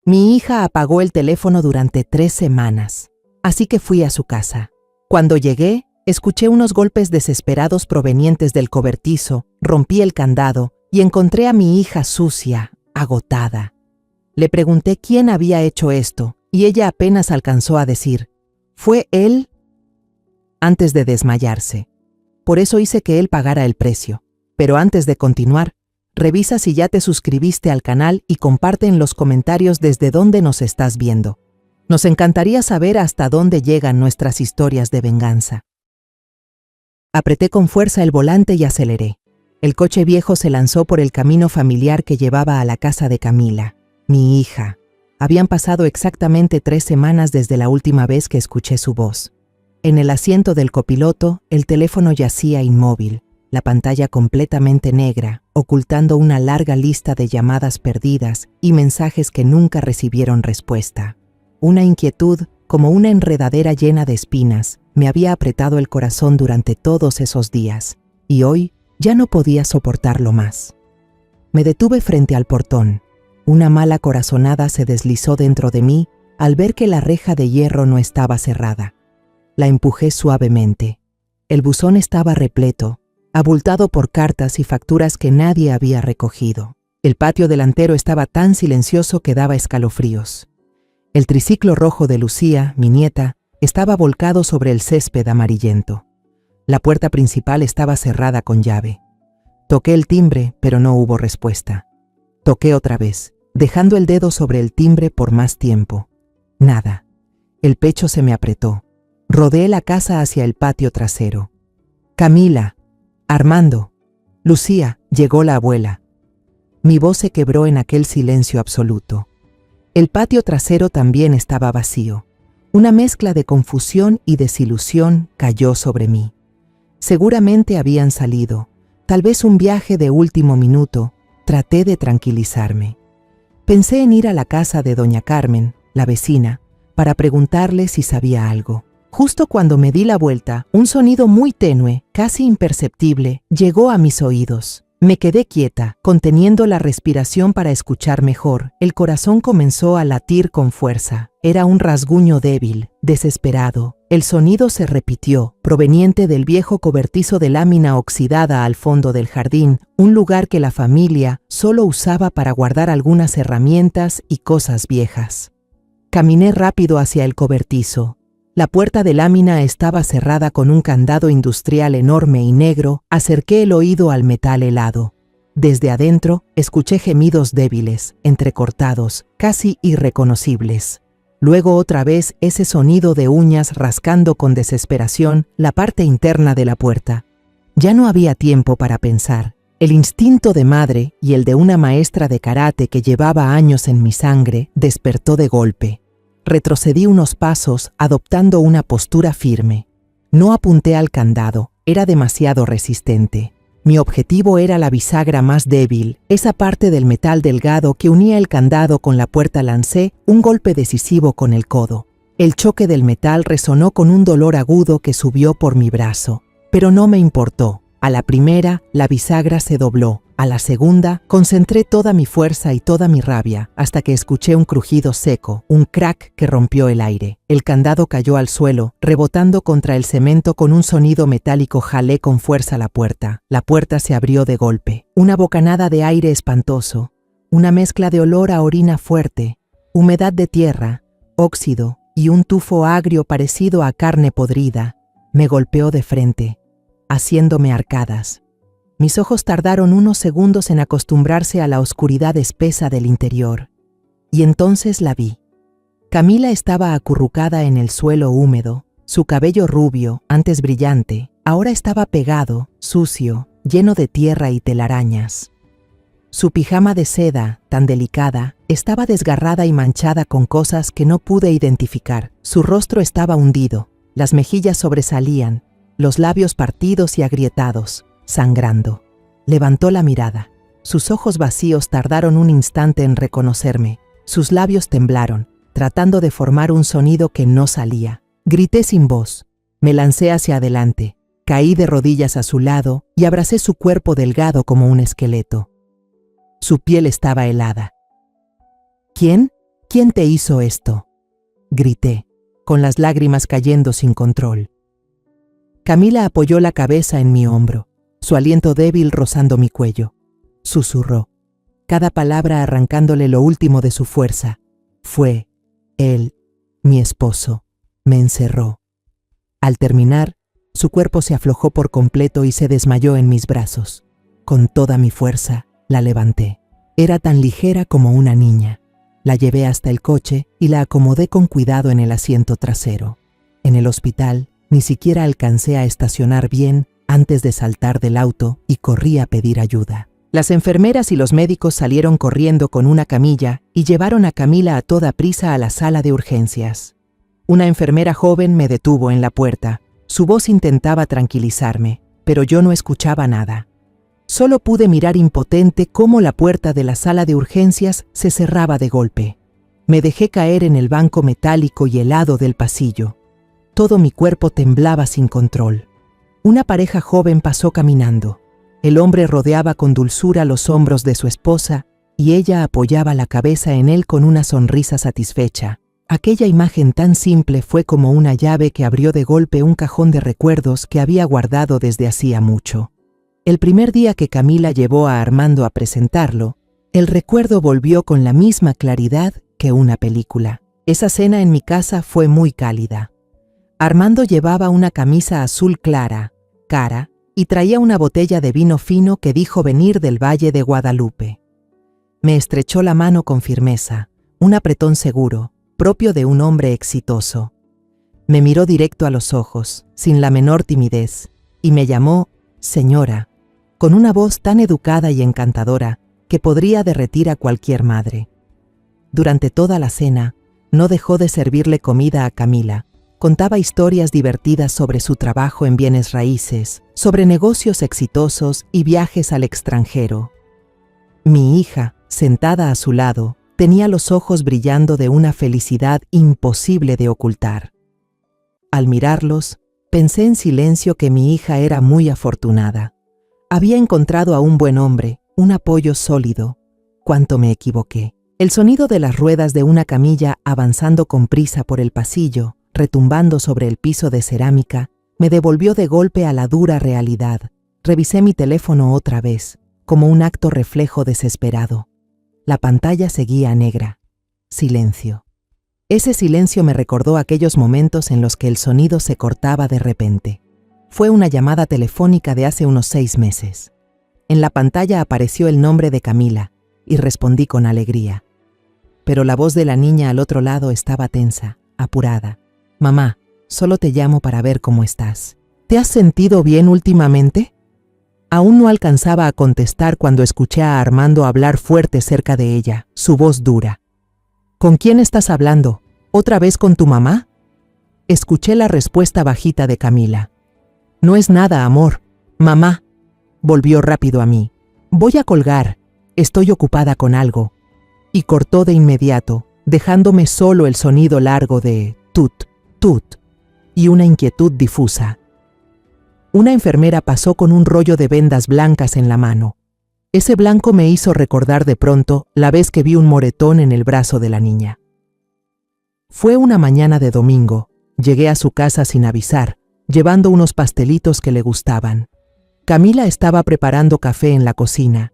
Mi hija apagó el teléfono durante 3 semanas, así que fui a su casa. Cuando llegué, escuché unos golpes desesperados provenientes del cobertizo, rompí el candado y encontré a mi hija sucia, agotada. Le pregunté quién había hecho esto y ella apenas alcanzó a decir, «¿Fue él?», antes de desmayarse. Por eso hice que él pagara el precio. Pero antes de continuar, revisa si ya te suscribiste al canal y comparte en los comentarios desde dónde nos estás viendo. Nos encantaría saber hasta dónde llegan nuestras historias de venganza. Apreté con fuerza el volante y aceleré. El coche viejo se lanzó por el camino familiar que llevaba a la casa de Camila, mi hija. Habían pasado exactamente 3 semanas desde la última vez que escuché su voz. En el asiento del copiloto, el teléfono yacía inmóvil, la pantalla completamente negra, ocultando una larga lista de llamadas perdidas y mensajes que nunca recibieron respuesta. Una inquietud, como una enredadera llena de espinas, me había apretado el corazón durante todos esos días, y hoy ya no podía soportarlo más. Me detuve frente al portón. Una mala corazonada se deslizó dentro de mí al ver que la reja de hierro no estaba cerrada. La empujé suavemente. El buzón estaba repleto, abultado por cartas y facturas que nadie había recogido. El patio delantero estaba tan silencioso que daba escalofríos. El triciclo rojo de Lucía, mi nieta, estaba volcado sobre el césped amarillento. La puerta principal estaba cerrada con llave. Toqué el timbre, pero no hubo respuesta. Toqué otra vez, dejando el dedo sobre el timbre por más tiempo. Nada. El pecho se me apretó. Rodeé la casa hacia el patio trasero. «Camila, Armando, Lucía», llegó la abuela. Mi voz se quebró en aquel silencio absoluto. El patio trasero también estaba vacío. Una mezcla de confusión y desilusión cayó sobre mí. Seguramente habían salido, tal vez un viaje de último minuto. Traté de tranquilizarme. Pensé en ir a la casa de doña Carmen, la vecina, para preguntarle si sabía algo. Justo cuando me di la vuelta, un sonido muy tenue, casi imperceptible, llegó a mis oídos. Me quedé quieta, conteniendo la respiración para escuchar mejor. El corazón comenzó a latir con fuerza. Era un rasguño débil, desesperado. El sonido se repitió, proveniente del viejo cobertizo de lámina oxidada al fondo del jardín, un lugar que la familia solo usaba para guardar algunas herramientas y cosas viejas. Caminé rápido hacia el cobertizo. La puerta de lámina estaba cerrada con un candado industrial enorme y negro. Acerqué el oído al metal helado. Desde adentro, escuché gemidos débiles, entrecortados, casi irreconocibles. Luego otra vez ese sonido de uñas rascando con desesperación la parte interna de la puerta. Ya no había tiempo para pensar. El instinto de madre y el de una maestra de karate que llevaba años en mi sangre despertó de golpe. Retrocedí unos pasos, adoptando una postura firme. No apunté al candado, era demasiado resistente. Mi objetivo era la bisagra más débil, esa parte del metal delgado que unía el candado con la puerta. Lancé un golpe decisivo con el codo. El choque del metal resonó con un dolor agudo que subió por mi brazo. Pero no me importó. A la primera, la bisagra se dobló. A la segunda, concentré toda mi fuerza y toda mi rabia, hasta que escuché un crujido seco, un crack que rompió el aire. El candado cayó al suelo, rebotando contra el cemento con un sonido metálico. Jalé con fuerza la puerta. La puerta se abrió de golpe. Una bocanada de aire espantoso, una mezcla de olor a orina fuerte, humedad de tierra, óxido y un tufo agrio parecido a carne podrida, me golpeó de frente, haciéndome arcadas. Mis ojos tardaron unos segundos en acostumbrarse a la oscuridad espesa del interior. Y entonces la vi. Camila estaba acurrucada en el suelo húmedo. Su cabello rubio, antes brillante, ahora estaba pegado, sucio, lleno de tierra y telarañas. Su pijama de seda, tan delicada, estaba desgarrada y manchada con cosas que no pude identificar. Su rostro estaba hundido, las mejillas sobresalían, los labios partidos y agrietados, sangrando. Levantó la mirada. Sus ojos vacíos tardaron un instante en reconocerme. Sus labios temblaron, tratando de formar un sonido que no salía. Grité sin voz. Me lancé hacia adelante. Caí de rodillas a su lado y abracé su cuerpo delgado como un esqueleto. Su piel estaba helada. ¿Quién? ¿Quién te hizo esto?, grité, con las lágrimas cayendo sin control. Camila apoyó la cabeza en mi hombro, su aliento débil rozando mi cuello. Susurró, cada palabra arrancándole lo último de su fuerza. Fue él, mi esposo. Me encerró. Al terminar, su cuerpo se aflojó por completo y se desmayó en mis brazos. Con toda mi fuerza, la levanté. Era tan ligera como una niña. La llevé hasta el coche y la acomodé con cuidado en el asiento trasero. En el hospital, ni siquiera alcancé a estacionar bien antes de saltar del auto y corrí a pedir ayuda. Las enfermeras y los médicos salieron corriendo con una camilla y llevaron a Camila a toda prisa a la sala de urgencias. Una enfermera joven me detuvo en la puerta. Su voz intentaba tranquilizarme, pero yo no escuchaba nada. Solo pude mirar impotente cómo la puerta de la sala de urgencias se cerraba de golpe. Me dejé caer en el banco metálico y helado del pasillo. Todo mi cuerpo temblaba sin control. Una pareja joven pasó caminando. El hombre rodeaba con dulzura los hombros de su esposa y ella apoyaba la cabeza en él con una sonrisa satisfecha. Aquella imagen tan simple fue como una llave que abrió de golpe un cajón de recuerdos que había guardado desde hacía mucho. El primer día que Camila llevó a Armando a presentarlo, el recuerdo volvió con la misma claridad que una película. Esa cena en mi casa fue muy cálida. Armando llevaba una camisa azul clara, cara, y traía una botella de vino fino que dijo venir del Valle de Guadalupe. Me estrechó la mano con firmeza, un apretón seguro, propio de un hombre exitoso. Me miró directo a los ojos, sin la menor timidez, y me llamó señora, con una voz tan educada y encantadora que podría derretir a cualquier madre. Durante toda la cena, no dejó de servirle comida a Camila. Contaba historias divertidas sobre su trabajo en bienes raíces, sobre negocios exitosos y viajes al extranjero. Mi hija, sentada a su lado, tenía los ojos brillando de una felicidad imposible de ocultar. Al mirarlos, pensé en silencio que mi hija era muy afortunada. Había encontrado a un buen hombre, un apoyo sólido. Cuánto me equivoqué. El sonido de las ruedas de una camilla avanzando con prisa por el pasillo, retumbando sobre el piso de cerámica, me devolvió de golpe a la dura realidad. Revisé mi teléfono otra vez, como un acto reflejo desesperado. La pantalla seguía negra. Silencio. Ese silencio me recordó aquellos momentos en los que el sonido se cortaba de repente. Fue una llamada telefónica de hace unos 6 meses. En la pantalla apareció el nombre de Camila y respondí con alegría. Pero la voz de la niña al otro lado estaba tensa, apurada. Mamá, solo te llamo para ver cómo estás. ¿Te has sentido bien últimamente? Aún no alcanzaba a contestar cuando escuché a Armando hablar fuerte cerca de ella, su voz dura. ¿Con quién estás hablando? ¿Otra vez con tu mamá? Escuché la respuesta bajita de Camila. No es nada, amor. Mamá. Volvió rápido a mí. Voy a colgar. Estoy ocupada con algo. Y cortó de inmediato, dejándome solo el sonido largo de tut, tut, y una inquietud difusa. Una enfermera pasó con un rollo de vendas blancas en la mano. Ese blanco me hizo recordar de pronto la vez que vi un moretón en el brazo de la niña. Fue una mañana de domingo. Llegué a su casa sin avisar, llevando unos pastelitos que le gustaban. Camila estaba preparando café en la cocina.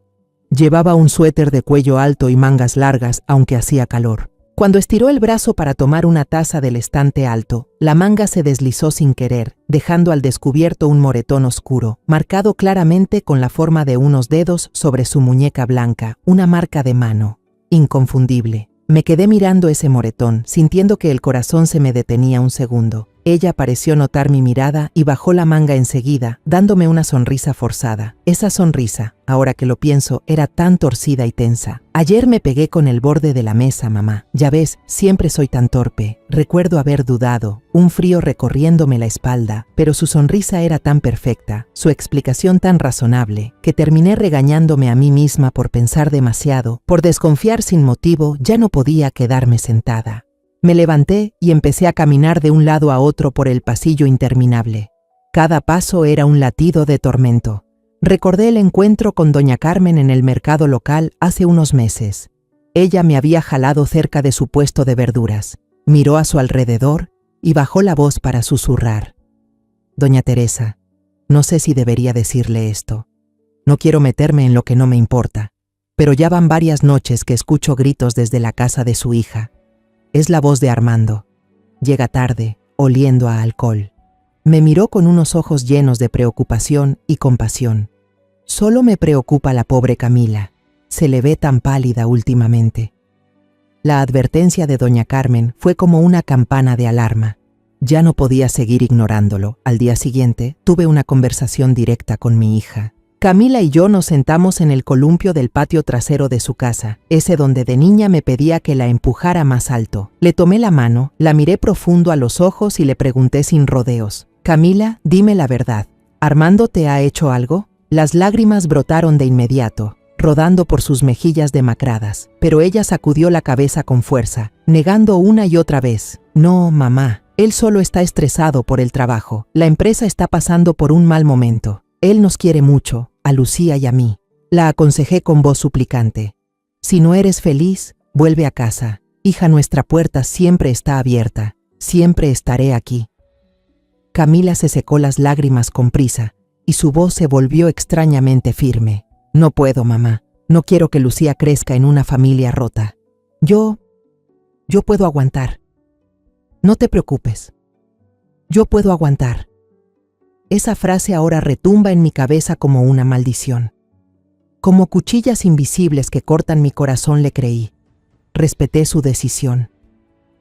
Llevaba un suéter de cuello alto y mangas largas, aunque hacía calor. Cuando estiró el brazo para tomar una taza del estante alto, la manga se deslizó sin querer, dejando al descubierto un moretón oscuro, marcado claramente con la forma de unos dedos sobre su muñeca blanca, una marca de mano. Inconfundible. Me quedé mirando ese moretón, sintiendo que el corazón se me detenía un segundo. Ella pareció notar mi mirada y bajó la manga enseguida, dándome una sonrisa forzada. Esa sonrisa, ahora que lo pienso, era tan torcida y tensa. Ayer me pegué con el borde de la mesa, mamá. Ya ves, siempre soy tan torpe. Recuerdo haber dudado, un frío recorriéndome la espalda, pero su sonrisa era tan perfecta, su explicación tan razonable, que terminé regañándome a mí misma por pensar demasiado, por desconfiar sin motivo. Ya no podía quedarme sentada. Me levanté y empecé a caminar de un lado a otro por el pasillo interminable. Cada paso era un latido de tormento. Recordé el encuentro con doña Carmen en el mercado local hace unos meses. Ella me había jalado cerca de su puesto de verduras, miró a su alrededor y bajó la voz para susurrar. Doña Teresa, no sé si debería decirle esto. No quiero meterme en lo que no me importa, pero ya van varias noches que escucho gritos desde la casa de su hija. Es la voz de Armando. Llega tarde, oliendo a alcohol. Me miró con unos ojos llenos de preocupación y compasión. Solo me preocupa la pobre Camila. Se le ve tan pálida últimamente. La advertencia de doña Carmen fue como una campana de alarma. Ya no podía seguir ignorándolo. Al día siguiente, tuve una conversación directa con mi hija. Camila y yo nos sentamos en el columpio del patio trasero de su casa, ese donde de niña me pedía que la empujara más alto. Le tomé la mano, la miré profundo a los ojos y le pregunté sin rodeos. Camila, dime la verdad. ¿Armando te ha hecho algo? Las lágrimas brotaron de inmediato, rodando por sus mejillas demacradas, pero ella sacudió la cabeza con fuerza, negando una y otra vez. No, mamá, él solo está estresado por el trabajo. La empresa está pasando por un mal momento. Él nos quiere mucho, a Lucía y a mí. La aconsejé con voz suplicante. Si no eres feliz, vuelve a casa. Hija, nuestra puerta siempre está abierta. Siempre estaré aquí. Camila se secó las lágrimas con prisa y su voz se volvió extrañamente firme. No puedo, mamá. No quiero que Lucía crezca en una familia rota. Yo puedo aguantar. No te preocupes. Yo puedo aguantar. Esa frase ahora retumba en mi cabeza como una maldición. Como cuchillas invisibles que cortan mi corazón le creí. Respeté su decisión.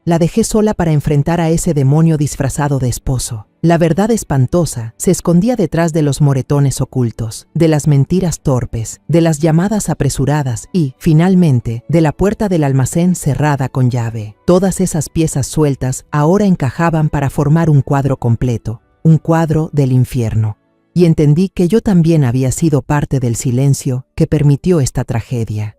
La dejé sola para enfrentar a ese demonio disfrazado de esposo. La verdad espantosa se escondía detrás de los moretones ocultos, de las mentiras torpes, de las llamadas apresuradas y, finalmente, de la puerta del almacén cerrada con llave. Todas esas piezas sueltas ahora encajaban para formar un cuadro completo, un cuadro del infierno. Y entendí que yo también había sido parte del silencio que permitió esta tragedia.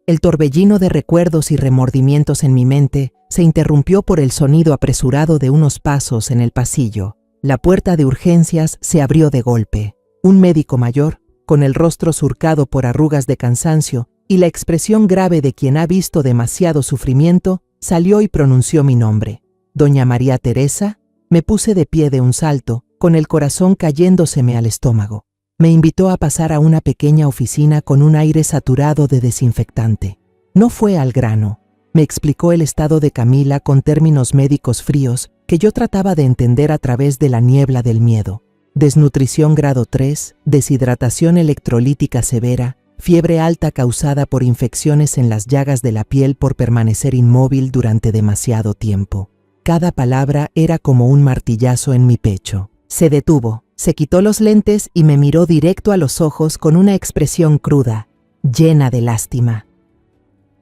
El torbellino de recuerdos y remordimientos en mi mente se interrumpió por el sonido apresurado de unos pasos en el pasillo. La puerta de urgencias se abrió de golpe. Un médico mayor, con el rostro surcado por arrugas de cansancio y la expresión grave de quien ha visto demasiado sufrimiento, salió y pronunció mi nombre. «Doña María Teresa». Me puse de pie de un salto, con el corazón cayéndoseme al estómago. Me invitó a pasar a una pequeña oficina con un aire saturado de desinfectante. No fue al grano. Me explicó el estado de Camila con términos médicos fríos que yo trataba de entender a través de la niebla del miedo. Desnutrición grado 3, deshidratación electrolítica severa, fiebre alta causada por infecciones en las llagas de la piel por permanecer inmóvil durante demasiado tiempo. Cada palabra era como un martillazo en mi pecho. Se detuvo, se quitó los lentes y me miró directo a los ojos con una expresión cruda, llena de lástima.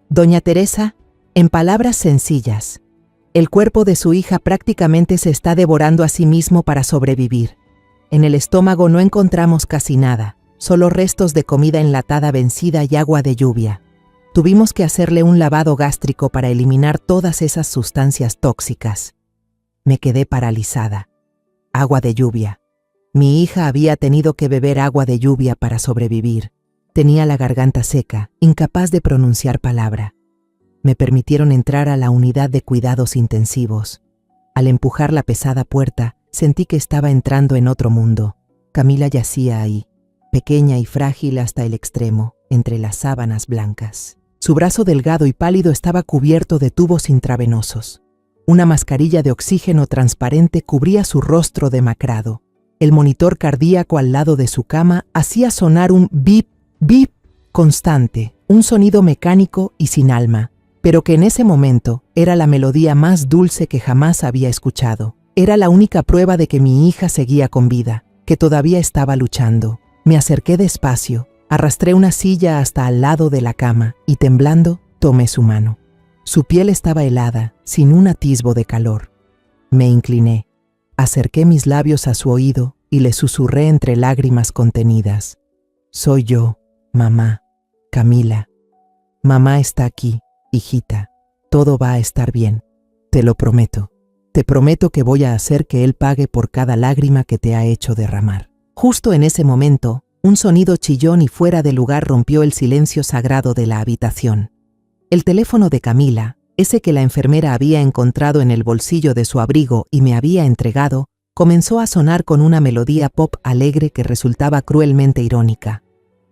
Doña Teresa, en palabras sencillas, el cuerpo de su hija prácticamente se está devorando a sí mismo para sobrevivir. En el estómago no encontramos casi nada, solo restos de comida enlatada vencida y agua de lluvia. Tuvimos que hacerle un lavado gástrico para eliminar todas esas sustancias tóxicas. Me quedé paralizada. Agua de lluvia. Mi hija había tenido que beber agua de lluvia para sobrevivir. Tenía la garganta seca, incapaz de pronunciar palabra. Me permitieron entrar a la unidad de cuidados intensivos. Al empujar la pesada puerta, sentí que estaba entrando en otro mundo. Camila yacía ahí, pequeña y frágil hasta el extremo, entre las sábanas blancas. Su brazo delgado y pálido estaba cubierto de tubos intravenosos. Una mascarilla de oxígeno transparente cubría su rostro demacrado. El monitor cardíaco al lado de su cama hacía sonar un bip, bip constante, un sonido mecánico y sin alma, pero que en ese momento era la melodía más dulce que jamás había escuchado. Era la única prueba de que mi hija seguía con vida, que todavía estaba luchando. Me acerqué despacio, arrastré una silla hasta al lado de la cama y temblando, tomé su mano. Su piel estaba helada, sin un atisbo de calor. Me incliné, acerqué mis labios a su oído y le susurré entre lágrimas contenidas. Soy yo, mamá, Camila. Mamá está aquí, hijita. Todo va a estar bien. Te lo prometo. Te prometo que voy a hacer que él pague por cada lágrima que te ha hecho derramar. Justo en ese momento, un sonido chillón y fuera de lugar rompió el silencio sagrado de la habitación. El teléfono de Camila, ese que la enfermera había encontrado en el bolsillo de su abrigo y me había entregado, comenzó a sonar con una melodía pop alegre que resultaba cruelmente irónica.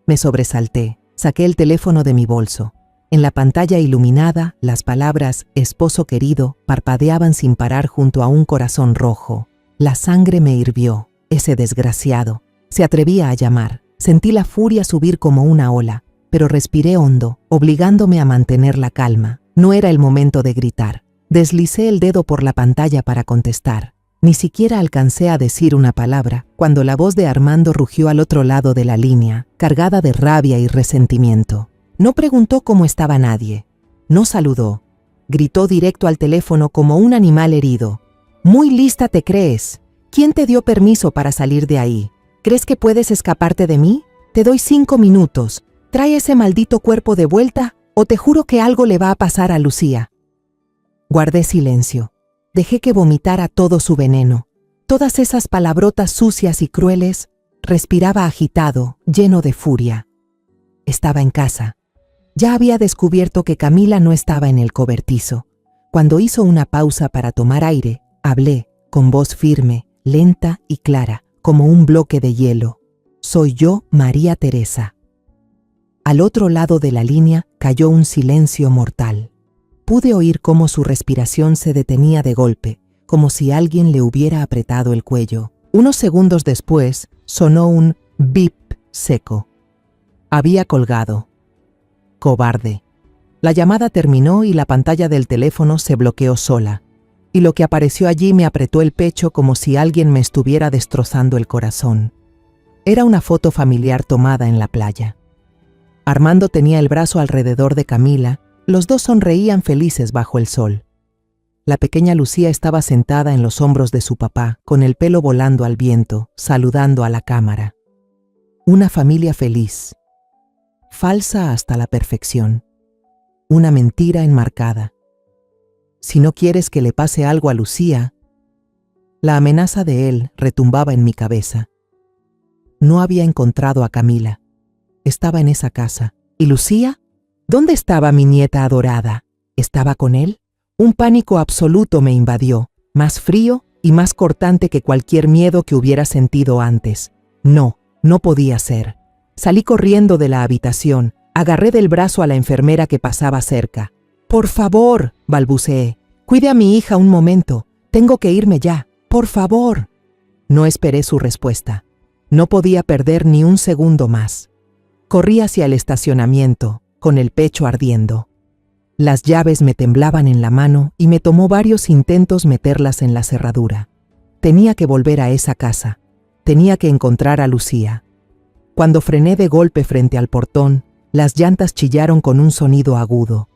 Me sobresalté, saqué el teléfono de mi bolso. En la pantalla iluminada, las palabras «esposo querido» parpadeaban sin parar junto a un corazón rojo. La sangre me hirvió. Ese desgraciado. Se atrevía a llamar. Sentí la furia subir como una ola, pero respiré hondo, obligándome a mantener la calma. No era el momento de gritar. Deslicé el dedo por la pantalla para contestar. Ni siquiera alcancé a decir una palabra, cuando la voz de Armando rugió al otro lado de la línea, cargada de rabia y resentimiento. No preguntó cómo estaba nadie. No saludó. Gritó directo al teléfono como un animal herido. «Muy lista te crees. ¿Quién te dio permiso para salir de ahí? ¿Crees que puedes escaparte de mí? Te doy 5 minutos. Trae ese maldito cuerpo de vuelta o te juro que algo le va a pasar a Lucía». Guardé silencio. Dejé que vomitara todo su veneno. Todas esas palabrotas sucias y crueles. Respiraba agitado, lleno de furia. Estaba en casa. Ya había descubierto que Camila no estaba en el cobertizo. Cuando hizo una pausa para tomar aire, hablé, con voz firme, lenta y clara, como un bloque de hielo. «Soy yo, María Teresa». Al otro lado de la línea cayó un silencio mortal. Pude oír cómo su respiración se detenía de golpe, como si alguien le hubiera apretado el cuello. Unos segundos después, sonó un bip seco. Había colgado. Cobarde. La llamada terminó y la pantalla del teléfono se bloqueó sola, y lo que apareció allí me apretó el pecho como si alguien me estuviera destrozando el corazón. Era una foto familiar tomada en la playa. Armando tenía el brazo alrededor de Camila, los dos sonreían felices bajo el sol. La pequeña Lucía estaba sentada en los hombros de su papá, con el pelo volando al viento, saludando a la cámara. Una familia feliz. Falsa hasta la perfección. Una mentira enmarcada. Si no quieres que le pase algo a Lucía... La amenaza de él retumbaba en mi cabeza. No había encontrado a Camila. Estaba en esa casa. ¿Y Lucía? ¿Dónde estaba mi nieta adorada? ¿Estaba con él? Un pánico absoluto me invadió, más frío y más cortante que cualquier miedo que hubiera sentido antes. No podía ser. Salí corriendo de la habitación, agarré del brazo a la enfermera que pasaba cerca. «Por favor», balbuceé, «cuide a mi hija un momento. Tengo que irme ya. Por favor». No esperé su respuesta. No podía perder ni un segundo más. Corrí hacia el estacionamiento, con el pecho ardiendo. Las llaves me temblaban en la mano y me tomó varios intentos meterlas en la cerradura. Tenía que volver a esa casa. Tenía que encontrar a Lucía. Cuando frené de golpe frente al portón, las llantas chillaron con un sonido agudo.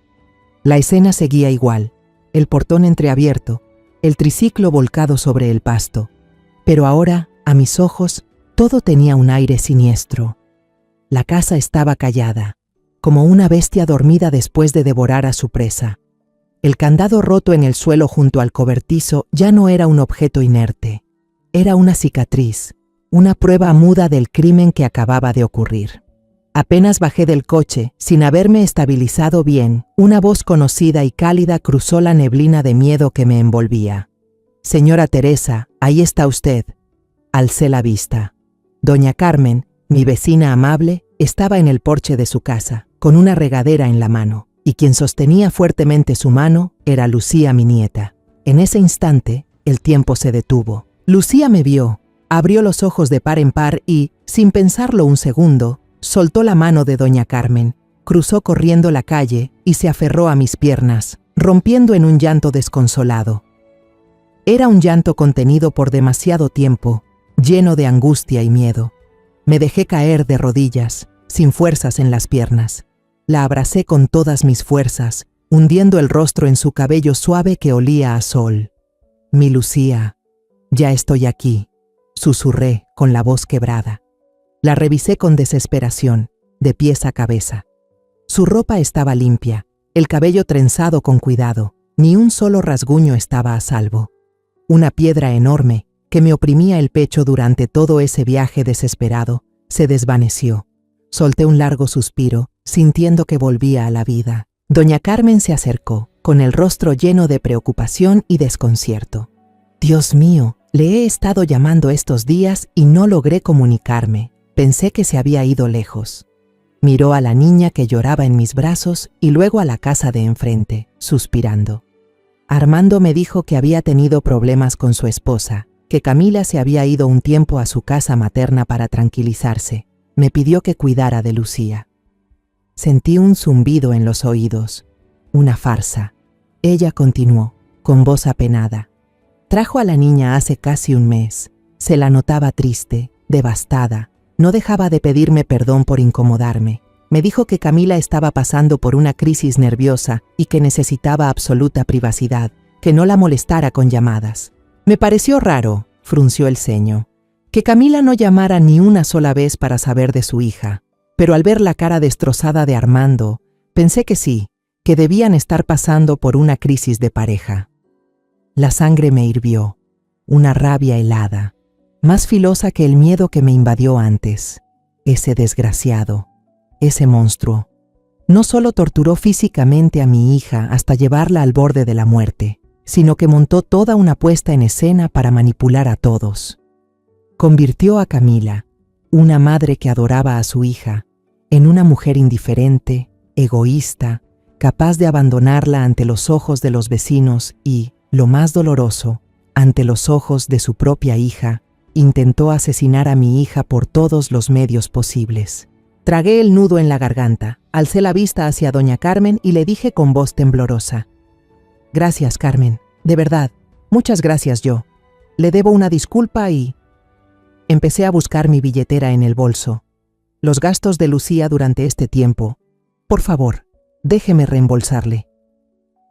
La escena seguía igual, el portón entreabierto, el triciclo volcado sobre el pasto. Pero ahora, a mis ojos, todo tenía un aire siniestro. La casa estaba callada, como una bestia dormida después de devorar a su presa. El candado roto en el suelo junto al cobertizo ya no era un objeto inerte. Era una cicatriz, una prueba muda del crimen que acababa de ocurrir. Apenas bajé del coche, sin haberme estabilizado bien, una voz conocida y cálida cruzó la neblina de miedo que me envolvía. «Señora Teresa, ahí está usted». Alcé la vista. Doña Carmen, mi vecina amable, estaba en el porche de su casa, con una regadera en la mano, y quien sostenía fuertemente su mano era Lucía, mi nieta. En ese instante, el tiempo se detuvo. Lucía me vio, abrió los ojos de par en par y, sin pensarlo un segundo, soltó la mano de doña Carmen, cruzó corriendo la calle y se aferró a mis piernas, rompiendo en un llanto desconsolado. Era un llanto contenido por demasiado tiempo, lleno de angustia y miedo. Me dejé caer de rodillas, sin fuerzas en las piernas. La abracé con todas mis fuerzas, hundiendo el rostro en su cabello suave que olía a sol. «Mi Lucía, ya estoy aquí», susurré con la voz quebrada. La revisé con desesperación, de pies a cabeza. Su ropa estaba limpia, el cabello trenzado con cuidado, ni un solo rasguño estaba a salvo. Una piedra enorme, que me oprimía el pecho durante todo ese viaje desesperado, se desvaneció. Solté un largo suspiro, sintiendo que volvía a la vida. Doña Carmen se acercó, con el rostro lleno de preocupación y desconcierto. Dios mío, le he estado llamando estos días y no logré comunicarme. Pensé que se había ido lejos. Miró a la niña que lloraba en mis brazos y luego a la casa de enfrente, suspirando. Armando me dijo que había tenido problemas con su esposa, que Camila se había ido un tiempo a su casa materna para tranquilizarse. Me pidió que cuidara de Lucía. Sentí un zumbido en los oídos. Una farsa. Ella continuó, con voz apenada. Trajo a la niña hace casi un mes. Se la notaba triste, devastada. No dejaba de pedirme perdón por incomodarme. Me dijo que Camila estaba pasando por una crisis nerviosa y que necesitaba absoluta privacidad, que no la molestara con llamadas. Me pareció raro, frunció el ceño, que Camila no llamara ni una sola vez para saber de su hija, pero al ver la cara destrozada de Armando, pensé que sí, que debían estar pasando por una crisis de pareja. La sangre me hirvió, una rabia helada, más filosa que el miedo que me invadió antes. Ese desgraciado, ese monstruo, no solo torturó físicamente a mi hija hasta llevarla al borde de la muerte, sino que montó toda una puesta en escena para manipular a todos. Convirtió a Camila, una madre que adoraba a su hija, en una mujer indiferente, egoísta, capaz de abandonarla ante los ojos de los vecinos y, lo más doloroso, ante los ojos de su propia hija, intentó asesinar a mi hija por todos los medios posibles. Tragué el nudo en la garganta, alcé la vista hacia doña Carmen y le dije con voz temblorosa: «Gracias, Carmen, de verdad, muchas gracias yo. Le debo una disculpa y...». Empecé a buscar mi billetera en el bolso. Los gastos de Lucía durante este tiempo. Por favor, déjeme reembolsarle.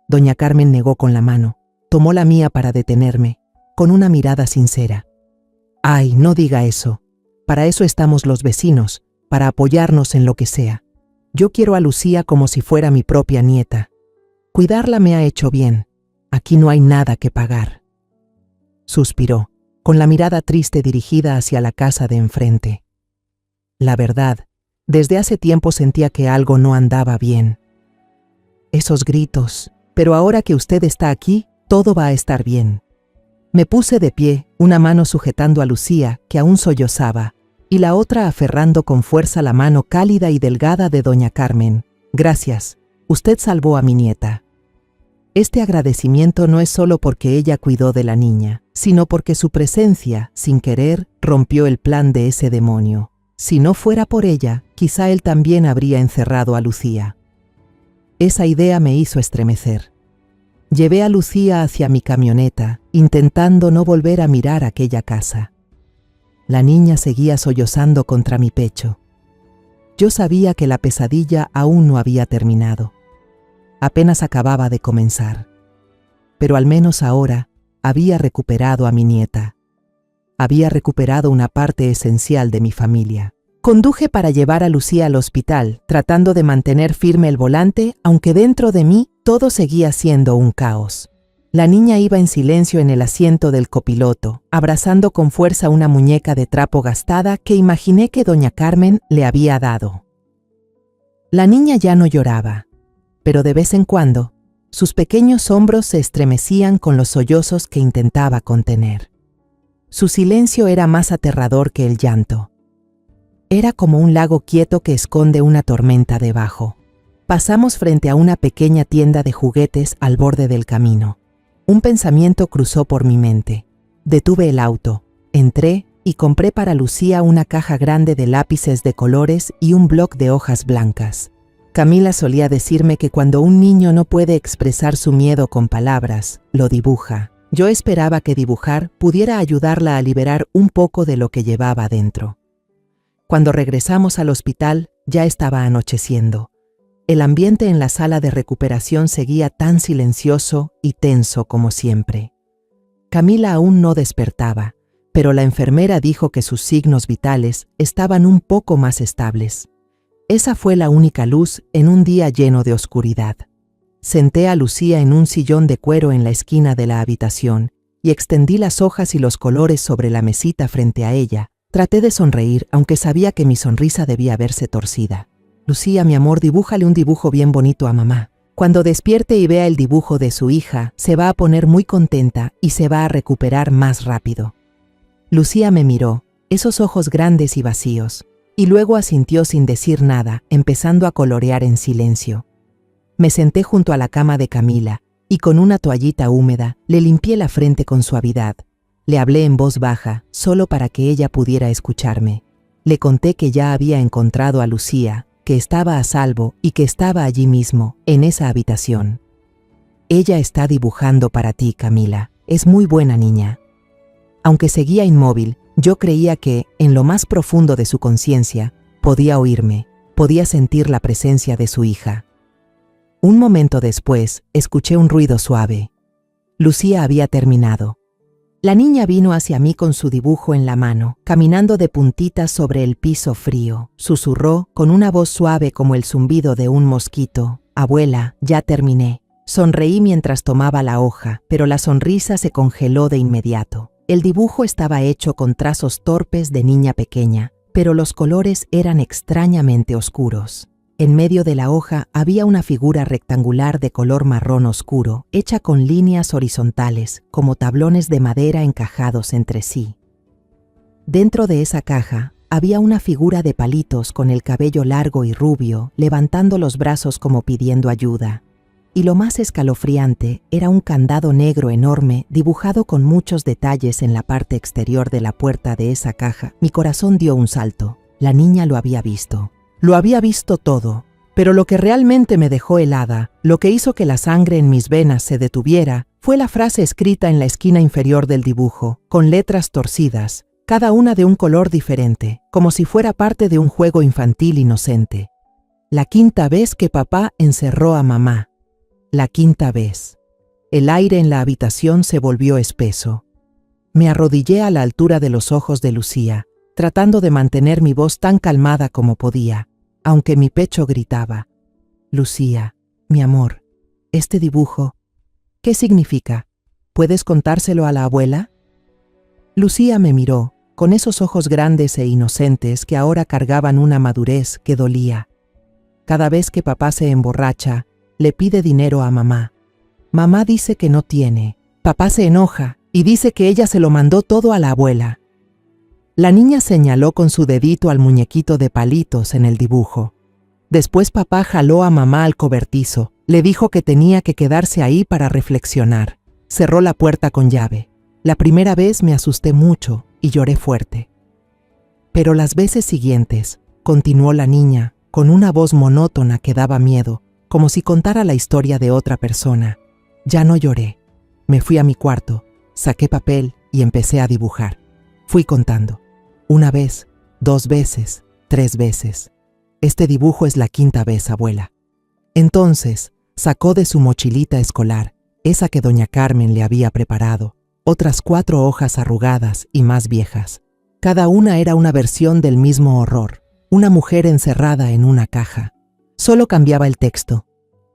Doña Carmen negó con la mano, tomó la mía para detenerme, con una mirada sincera. «Ay, no diga eso. Para eso estamos los vecinos, para apoyarnos en lo que sea. Yo quiero a Lucía como si fuera mi propia nieta. Cuidarla me ha hecho bien. Aquí no hay nada que pagar». Suspiró, con la mirada triste dirigida hacia la casa de enfrente. La verdad, desde hace tiempo sentía que algo no andaba bien. Esos gritos, pero ahora que usted está aquí, todo va a estar bien. Me puse de pie, una mano sujetando a Lucía, que aún sollozaba, y la otra aferrando con fuerza la mano cálida y delgada de doña Carmen. «Gracias, usted salvó a mi nieta». Este agradecimiento no es solo porque ella cuidó de la niña, sino porque su presencia, sin querer, rompió el plan de ese demonio. Si no fuera por ella, quizá él también habría encerrado a Lucía. Esa idea me hizo estremecer. Llevé a Lucía hacia mi camioneta, intentando no volver a mirar aquella casa. La niña seguía sollozando contra mi pecho. Yo sabía que la pesadilla aún no había terminado. Apenas acababa de comenzar. Pero al menos ahora había recuperado a mi nieta. Había recuperado una parte esencial de mi familia. Conduje para llevar a Lucía al hospital, tratando de mantener firme el volante, aunque dentro de mí todo seguía siendo un caos. La niña iba en silencio en el asiento del copiloto, abrazando con fuerza una muñeca de trapo gastada que imaginé que doña Carmen le había dado. La niña ya no lloraba, pero de vez en cuando, sus pequeños hombros se estremecían con los sollozos que intentaba contener. Su silencio era más aterrador que el llanto. Era como un lago quieto que esconde una tormenta debajo. Pasamos frente a una pequeña tienda de juguetes al borde del camino. Un pensamiento cruzó por mi mente. Detuve el auto, entré y compré para Lucía una caja grande de lápices de colores y un bloc de hojas blancas. Camila solía decirme que cuando un niño no puede expresar su miedo con palabras, lo dibuja. Yo esperaba que dibujar pudiera ayudarla a liberar un poco de lo que llevaba dentro. Cuando regresamos al hospital, ya estaba anocheciendo. El ambiente en la sala de recuperación seguía tan silencioso y tenso como siempre. Camila aún no despertaba, pero la enfermera dijo que sus signos vitales estaban un poco más estables. Esa fue la única luz en un día lleno de oscuridad. Senté a Lucía en un sillón de cuero en la esquina de la habitación y extendí las hojas y los colores sobre la mesita frente a ella. Traté de sonreír, aunque sabía que mi sonrisa debía verse torcida. «Lucía, mi amor, dibújale un dibujo bien bonito a mamá. Cuando despierte y vea el dibujo de su hija, se va a poner muy contenta y se va a recuperar más rápido. Lucía me miró, esos ojos grandes y vacíos, y luego asintió sin decir nada, empezando a colorear en silencio. Me senté junto a la cama de Camila, y con una toallita húmeda le limpié la frente con suavidad. Le hablé en voz baja, solo para que ella pudiera escucharme. Le conté que ya había encontrado a Lucía, que estaba a salvo y que estaba allí mismo, en esa habitación. Ella está dibujando para ti, Camila. Es muy buena niña. Aunque seguía inmóvil, yo creía que, en lo más profundo de su conciencia, podía oírme, podía sentir la presencia de su hija. Un momento después, escuché un ruido suave. Lucía había terminado. La niña vino hacia mí con su dibujo en la mano, caminando de puntitas sobre el piso frío. Susurró, con una voz suave como el zumbido de un mosquito: «Abuela, ya terminé». Sonreí mientras tomaba la hoja, pero la sonrisa se congeló de inmediato. El dibujo estaba hecho con trazos torpes de niña pequeña, pero los colores eran extrañamente oscuros. En medio de la hoja había una figura rectangular de color marrón oscuro, hecha con líneas horizontales, como tablones de madera encajados entre sí. Dentro de esa caja había una figura de palitos con el cabello largo y rubio, levantando los brazos como pidiendo ayuda. Y lo más escalofriante era un candado negro enorme dibujado con muchos detalles en la parte exterior de la puerta de esa caja. Mi corazón dio un salto. La niña lo había visto. Lo había visto todo, pero lo que realmente me dejó helada, lo que hizo que la sangre en mis venas se detuviera, fue la frase escrita en la esquina inferior del dibujo, con letras torcidas, cada una de un color diferente, como si fuera parte de un juego infantil inocente. La quinta vez que papá encerró a mamá. La quinta vez. El aire en la habitación se volvió espeso. Me arrodillé a la altura de los ojos de Lucía, tratando de mantener mi voz tan calmada como podía, aunque mi pecho gritaba: «Lucía, mi amor, este dibujo, ¿qué significa? ¿Puedes contárselo a la abuela?» Lucía me miró, con esos ojos grandes e inocentes que ahora cargaban una madurez que dolía. Cada vez que papá se emborracha, le pide dinero a mamá. Mamá dice que no tiene. Papá se enoja y dice que ella se lo mandó todo a la abuela. La niña señaló con su dedito al muñequito de palitos en el dibujo. Después papá jaló a mamá al cobertizo, le dijo que tenía que quedarse ahí para reflexionar. Cerró la puerta con llave. La primera vez me asusté mucho y lloré fuerte. Pero las veces siguientes, continuó la niña, con una voz monótona que daba miedo, como si contara la historia de otra persona. Ya no lloré. Me fui a mi cuarto, saqué papel y empecé a dibujar. Fui contando. 1 vez, 2 veces, 3 veces. Este dibujo es la 5ª vez, abuela. Entonces, sacó de su mochilita escolar, esa que doña Carmen le había preparado, otras 4 hojas arrugadas y más viejas. Cada una era una versión del mismo horror, una mujer encerrada en una caja. Solo cambiaba el texto.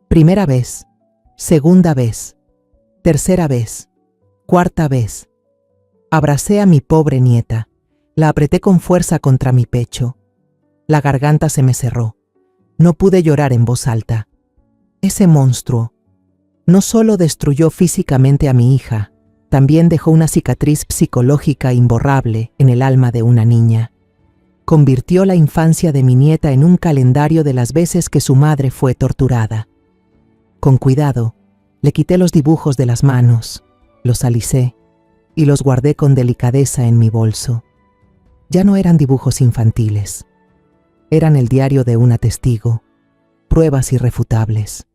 1ª vez, 2ª vez, 3ª vez, 4ª vez. Abracé a mi pobre nieta. La apreté con fuerza contra mi pecho. La garganta se me cerró. No pude llorar en voz alta. Ese monstruo no solo destruyó físicamente a mi hija, también dejó una cicatriz psicológica imborrable en el alma de una niña. Convirtió la infancia de mi nieta en un calendario de las veces que su madre fue torturada. Con cuidado, le quité los dibujos de las manos, los alicé y los guardé con delicadeza en mi bolso. Ya no eran dibujos infantiles. Eran el diario de una testigo, pruebas irrefutables.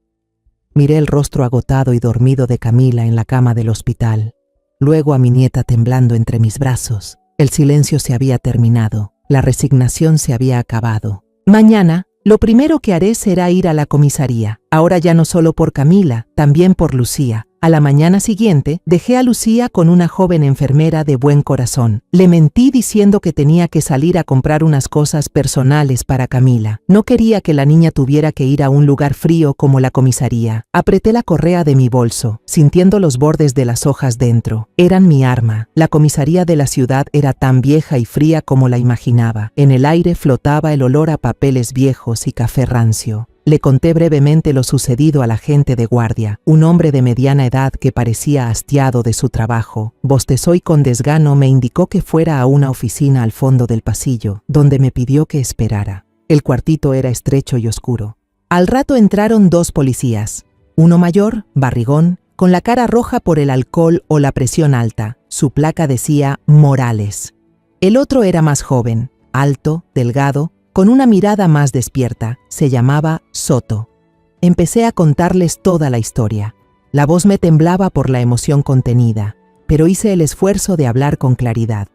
Miré el rostro agotado y dormido de Camila en la cama del hospital, luego a mi nieta temblando entre mis brazos. El silencio se había terminado, la resignación se había acabado. Mañana, lo primero que haré será ir a la comisaría, ahora ya no solo por Camila, también por Lucía. A la mañana siguiente, dejé a Lucía con una joven enfermera de buen corazón. Le mentí diciendo que tenía que salir a comprar unas cosas personales para Camila. No quería que la niña tuviera que ir a un lugar frío como la comisaría. Apreté la correa de mi bolso, sintiendo los bordes de las hojas dentro. Eran mi arma. La comisaría de la ciudad era tan vieja y fría como la imaginaba. En el aire flotaba el olor a papeles viejos y café rancio. Le conté brevemente lo sucedido al agente de guardia, un hombre de mediana edad que parecía hastiado de su trabajo. Bostezó y con desgano me indicó que fuera a una oficina al fondo del pasillo, donde me pidió que esperara. El cuartito era estrecho y oscuro. Al rato entraron 2 policías, uno mayor, barrigón, con la cara roja por el alcohol o la presión alta. Su placa decía Morales. El otro era más joven, alto, delgado, con una mirada más despierta. Se llamaba Soto. Empecé a contarles toda la historia. La voz me temblaba por la emoción contenida, pero hice el esfuerzo de hablar con claridad.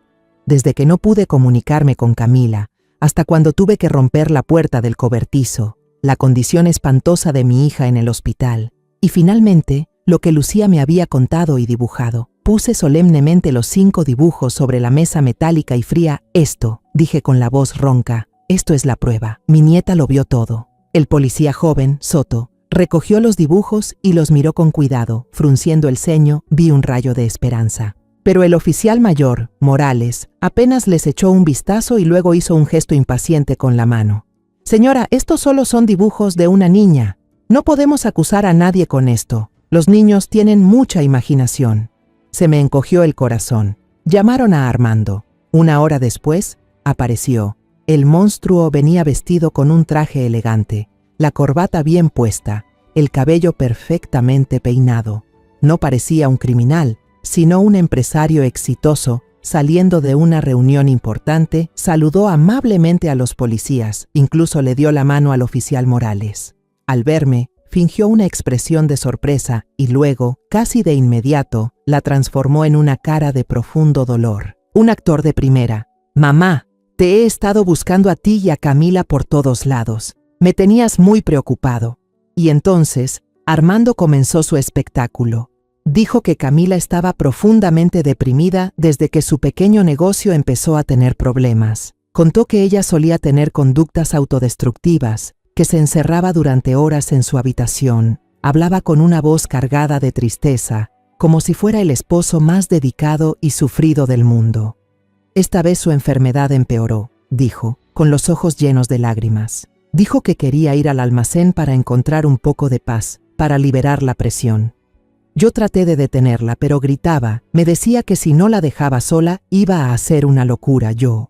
Desde que no pude comunicarme con Camila, hasta cuando tuve que romper la puerta del cobertizo, la condición espantosa de mi hija en el hospital, y finalmente, lo que Lucía me había contado y dibujado. Puse solemnemente los 5 dibujos sobre la mesa metálica y fría. Esto, dije con la voz ronca, esto es la prueba. Mi nieta lo vio todo. El policía joven, Soto, recogió los dibujos y los miró con cuidado. Frunciendo el ceño, vi un rayo de esperanza. Pero el oficial mayor, Morales, apenas les echó un vistazo y luego hizo un gesto impaciente con la mano. Señora, estos solo son dibujos de una niña. No podemos acusar a nadie con esto. Los niños tienen mucha imaginación. Se me encogió el corazón. Llamaron a Armando. 1 hora después, apareció. El monstruo venía vestido con un traje elegante, la corbata bien puesta, el cabello perfectamente peinado. No parecía un criminal, sino un empresario exitoso. Saliendo de una reunión importante, saludó amablemente a los policías, incluso le dio la mano al oficial Morales. Al verme, fingió una expresión de sorpresa y luego, casi de inmediato, la transformó en una cara de profundo dolor. Un actor de primera. Mamá, te he estado buscando a ti y a Camila por todos lados. Me tenías muy preocupado. Y entonces, Armando comenzó su espectáculo. Dijo que Camila estaba profundamente deprimida desde que su pequeño negocio empezó a tener problemas. Contó que ella solía tener conductas autodestructivas, que se encerraba durante horas en su habitación. Hablaba con una voz cargada de tristeza, como si fuera el esposo más dedicado y sufrido del mundo. Esta vez su enfermedad empeoró, dijo, con los ojos llenos de lágrimas. Dijo que quería ir al almacén para encontrar un poco de paz, para liberar la presión. Yo traté de detenerla, pero gritaba, me decía que si no la dejaba sola, iba a hacer una locura. Yo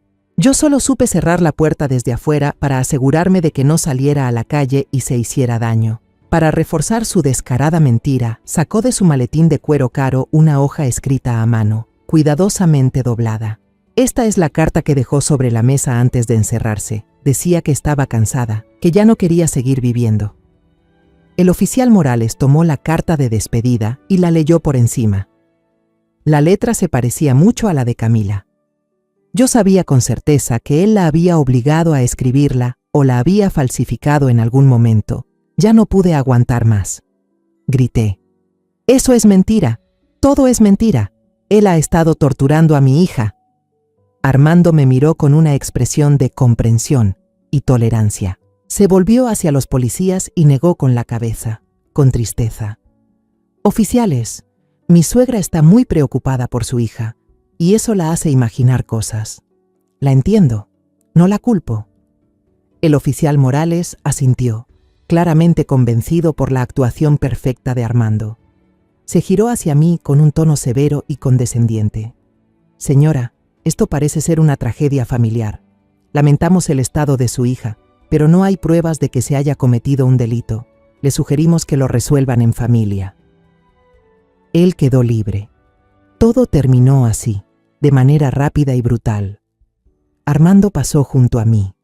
solo supe cerrar la puerta desde afuera para asegurarme de que no saliera a la calle y se hiciera daño. Para reforzar su descarada mentira, sacó de su maletín de cuero caro una hoja escrita a mano, cuidadosamente doblada. Esta es la carta que dejó sobre la mesa antes de encerrarse. Decía que estaba cansada, que ya no quería seguir viviendo. El oficial Morales tomó la carta de despedida y la leyó por encima. La letra se parecía mucho a la de Camila. Yo sabía con certeza que él la había obligado a escribirla o la había falsificado en algún momento. Ya no pude aguantar más. Grité. Eso es mentira. Todo es mentira. Él ha estado torturando a mi hija. Armando me miró con una expresión de comprensión y tolerancia. Se volvió hacia los policías y negó con la cabeza, con tristeza. Oficiales, mi suegra está muy preocupada por su hija, y eso la hace imaginar cosas. La entiendo, no la culpo. El oficial Morales asintió, claramente convencido por la actuación perfecta de Armando. Se giró hacia mí con un tono severo y condescendiente. Señora, esto parece ser una tragedia familiar. Lamentamos el estado de su hija, pero no hay pruebas de que se haya cometido un delito. Le sugerimos que lo resuelvan en familia. Él quedó libre. Todo terminó así, de manera rápida y brutal. Armando pasó junto a mí.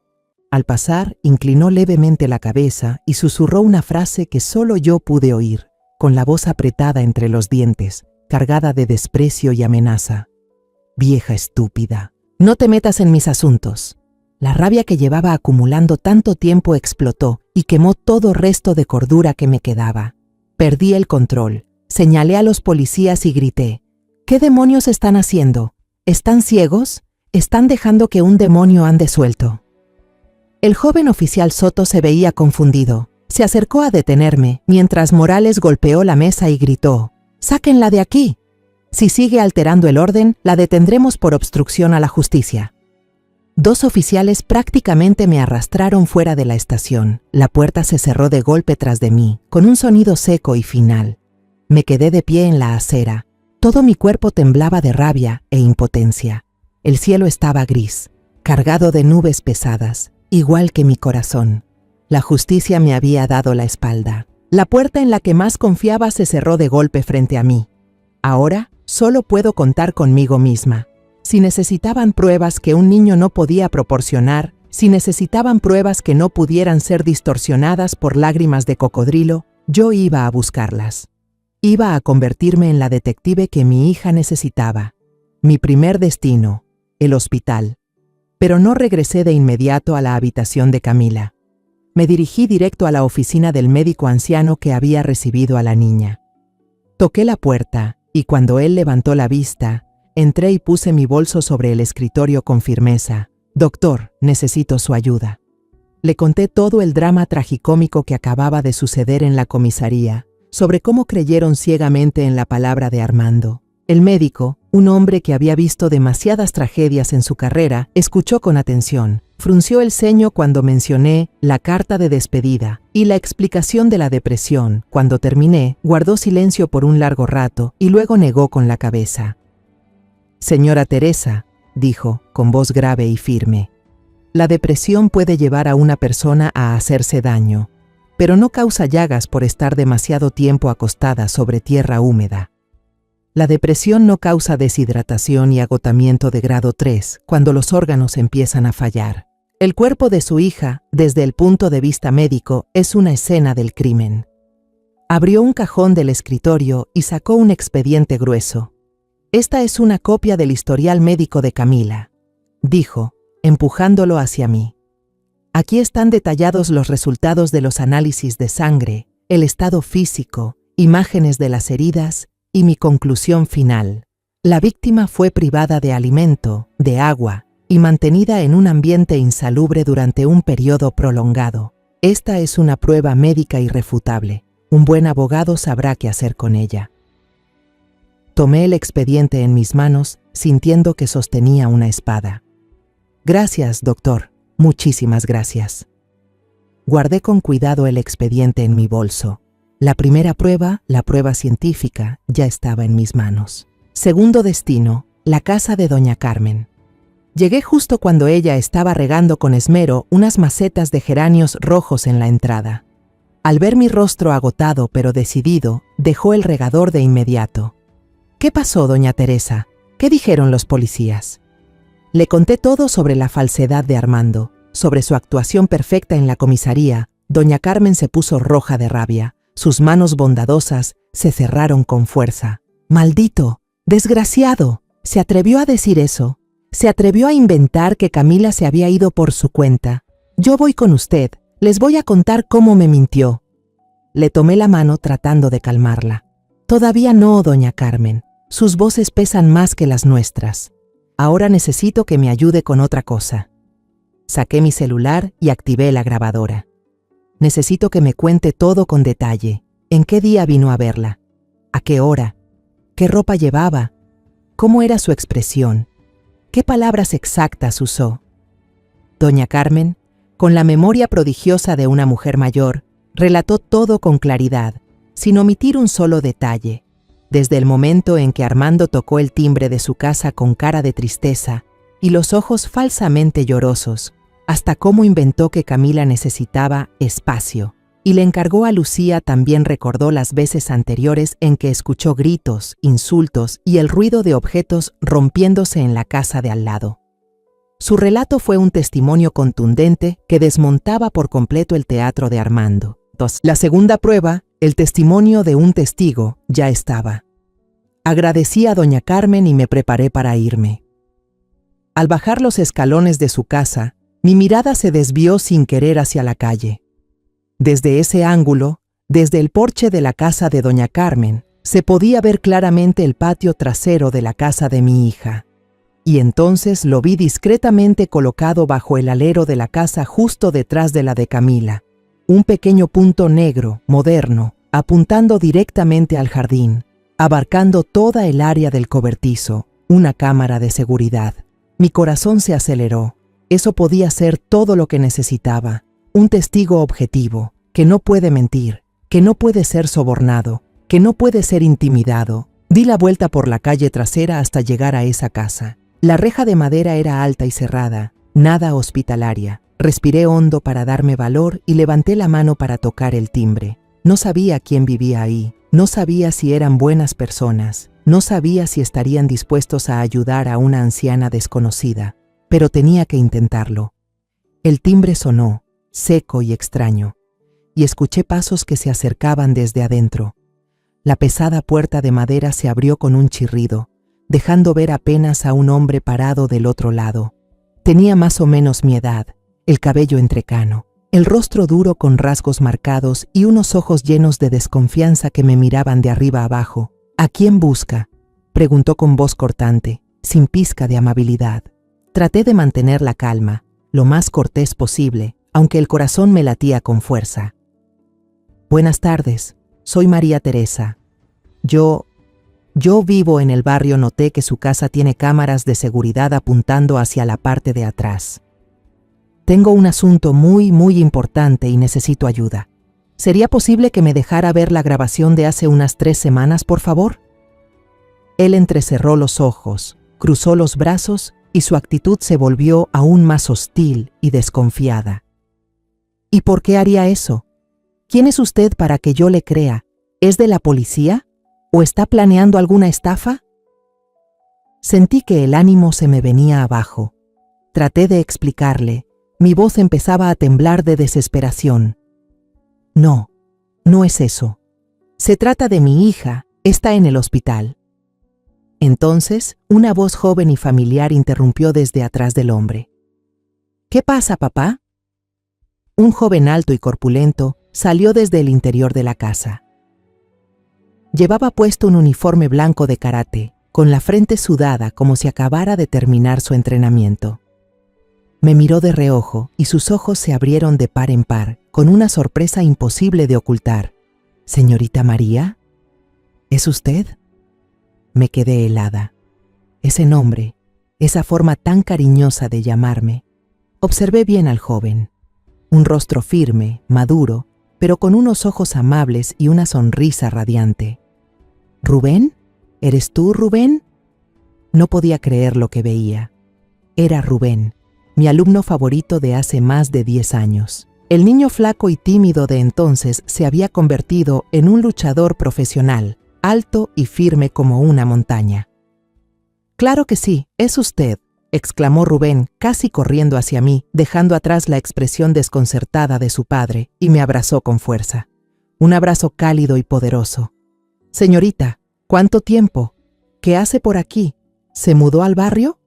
Al pasar, inclinó levemente la cabeza y susurró una frase que solo yo pude oír, con la voz apretada entre los dientes, cargada de desprecio y amenaza. Vieja estúpida, no te metas en mis asuntos. La rabia que llevaba acumulando tanto tiempo explotó y quemó todo resto de cordura que me quedaba. Perdí el control, señalé a los policías y grité, ¿qué demonios están haciendo? ¿Están ciegos? ¿Están dejando que un demonio ande suelto? El joven oficial Soto se veía confundido. Se acercó a detenerme, mientras Morales golpeó la mesa y gritó, ¡sáquenla de aquí! Si sigue alterando el orden, la detendremos por obstrucción a la justicia. 2 oficiales prácticamente me arrastraron fuera de la estación. La puerta se cerró de golpe tras de mí, con un sonido seco y final. Me quedé de pie en la acera. Todo mi cuerpo temblaba de rabia e impotencia. El cielo estaba gris, cargado de nubes pesadas, igual que mi corazón. La justicia me había dado la espalda. La puerta en la que más confiaba se cerró de golpe frente a mí. Ahora solo puedo contar conmigo misma. Si necesitaban pruebas que un niño no podía proporcionar, si necesitaban pruebas que no pudieran ser distorsionadas por lágrimas de cocodrilo, yo iba a buscarlas. Iba a convertirme en la detective que mi hija necesitaba. Mi primer destino, el hospital. Pero no regresé de inmediato a la habitación de Camila. Me dirigí directo a la oficina del médico anciano que había recibido a la niña. Toqué la puerta y cuando él levantó la vista, entré y puse mi bolso sobre el escritorio con firmeza. «Doctor, necesito su ayuda». Le conté todo el drama tragicómico que acababa de suceder en la comisaría, sobre cómo creyeron ciegamente en la palabra de Armando. El médico, un hombre que había visto demasiadas tragedias en su carrera, escuchó con atención. Frunció el ceño cuando mencioné la carta de despedida y la explicación de la depresión. Cuando terminé, guardó silencio por un largo rato y luego negó con la cabeza. «Señora Teresa», dijo, con voz grave y firme, «la depresión puede llevar a una persona a hacerse daño, pero no causa llagas por estar demasiado tiempo acostada sobre tierra húmeda. La depresión no causa deshidratación y agotamiento de grado 3 cuando los órganos empiezan a fallar. El cuerpo de su hija, desde el punto de vista médico, es una escena del crimen». Abrió un cajón del escritorio y sacó un expediente grueso. «Esta es una copia del historial médico de Camila», dijo, empujándolo hacia mí. «Aquí están detallados los resultados de los análisis de sangre, el estado físico, imágenes de las heridas y mi conclusión final. La víctima fue privada de alimento, de agua y mantenida en un ambiente insalubre durante un periodo prolongado. Esta es una prueba médica irrefutable. Un buen abogado sabrá qué hacer con ella». Tomé el expediente en mis manos, sintiendo que sostenía una espada. «Gracias, doctor. Muchísimas gracias». Guardé con cuidado el expediente en mi bolso. La primera prueba, la prueba científica, ya estaba en mis manos. Segundo destino, la casa de doña Carmen. Llegué justo cuando ella estaba regando con esmero unas macetas de geranios rojos en la entrada. Al ver mi rostro agotado pero decidido, dejó el regador de inmediato. «¿Qué pasó, doña Teresa? ¿Qué dijeron los policías?» Le conté todo sobre la falsedad de Armando, sobre su actuación perfecta en la comisaría. Doña Carmen se puso roja de rabia. Sus manos bondadosas se cerraron con fuerza. «¡Maldito! ¡Desgraciado!» Se atrevió a decir eso. Se atrevió a inventar que Camila se había ido por su cuenta. «Yo voy con usted. Les voy a contar cómo me mintió». Le tomé la mano tratando de calmarla. «Todavía no, doña Carmen. Sus voces pesan más que las nuestras. Ahora necesito que me ayude con otra cosa». Saqué mi celular y activé la grabadora. «Necesito que me cuente todo con detalle. ¿En qué día vino a verla? ¿A qué hora? ¿Qué ropa llevaba? ¿Cómo era su expresión? ¿Qué palabras exactas usó?» Doña Carmen, con la memoria prodigiosa de una mujer mayor, relató todo con claridad, sin omitir un solo detalle. Desde el momento en que Armando tocó el timbre de su casa con cara de tristeza y los ojos falsamente llorosos, hasta cómo inventó que Camila necesitaba espacio, y le encargó a Lucía. También recordó las veces anteriores en que escuchó gritos, insultos y el ruido de objetos rompiéndose en la casa de al lado. Su relato fue un testimonio contundente que desmontaba por completo el teatro de Armando. La segunda prueba, el testimonio de un testigo, ya estaba. Agradecí a doña Carmen y me preparé para irme. Al bajar los escalones de su casa, mi mirada se desvió sin querer hacia la calle. Desde ese ángulo, desde el porche de la casa de doña Carmen, se podía ver claramente el patio trasero de la casa de mi hija. Y entonces lo vi discretamente colocado bajo el alero de la casa justo detrás de la de Camila. Un pequeño punto negro, moderno, apuntando directamente al jardín, abarcando toda el área del cobertizo, una cámara de seguridad. Mi corazón se aceleró. Eso podía ser todo lo que necesitaba. Un testigo objetivo, que no puede mentir, que no puede ser sobornado, que no puede ser intimidado. Di la vuelta por la calle trasera hasta llegar a esa casa. La reja de madera era alta y cerrada, nada hospitalaria. Respiré hondo para darme valor y levanté la mano para tocar el timbre. No sabía quién vivía ahí, no sabía si eran buenas personas, no sabía si estarían dispuestos a ayudar a una anciana desconocida, pero tenía que intentarlo. El timbre sonó, seco y extraño, y escuché pasos que se acercaban desde adentro. La pesada puerta de madera se abrió con un chirrido, dejando ver apenas a un hombre parado del otro lado. Tenía más o menos mi edad, el cabello entrecano, el rostro duro con rasgos marcados y unos ojos llenos de desconfianza que me miraban de arriba abajo. ¿A quién busca?, preguntó con voz cortante, sin pizca de amabilidad. Traté de mantener la calma, lo más cortés posible, aunque el corazón me latía con fuerza. Buenas tardes, soy María Teresa. Yo vivo en el barrio. Noté que su casa tiene cámaras de seguridad apuntando hacia la parte de atrás. Tengo un asunto muy importante y necesito ayuda. ¿Sería posible que me dejara ver la grabación de hace unas 3 semanas, por favor? Él entrecerró los ojos, cruzó los brazos y su actitud se volvió aún más hostil y desconfiada. ¿Y por qué haría eso? ¿Quién es usted para que yo le crea? ¿Es de la policía? ¿O está planeando alguna estafa? Sentí que el ánimo se me venía abajo. Traté de explicarle. Mi voz empezaba a temblar de desesperación. No es eso. Se trata de mi hija, está en el hospital. Entonces, una voz joven y familiar interrumpió desde atrás del hombre. ¿Qué pasa, papá? Un joven alto y corpulento salió desde el interior de la casa. Llevaba puesto un uniforme blanco de karate, con la frente sudada como si acabara de terminar su entrenamiento. Me miró de reojo y sus ojos se abrieron de par en par, con una sorpresa imposible de ocultar. «¿Señorita María? ¿Es usted?» Me quedé helada. Ese nombre, esa forma tan cariñosa de llamarme. Observé bien al joven. Un rostro firme, maduro, pero con unos ojos amables y una sonrisa radiante. «¿Rubén? ¿Eres tú, Rubén?» No podía creer lo que veía. Era Rubén, mi alumno favorito de hace más de 10 años. El niño flaco y tímido de entonces se había convertido en un luchador profesional, alto y firme como una montaña. «Claro que sí, es usted», exclamó Rubén, casi corriendo hacia mí, dejando atrás la expresión desconcertada de su padre, y me abrazó con fuerza. Un abrazo cálido y poderoso. «Señorita, ¿cuánto tiempo? ¿Qué hace por aquí? ¿Se mudó al barrio?»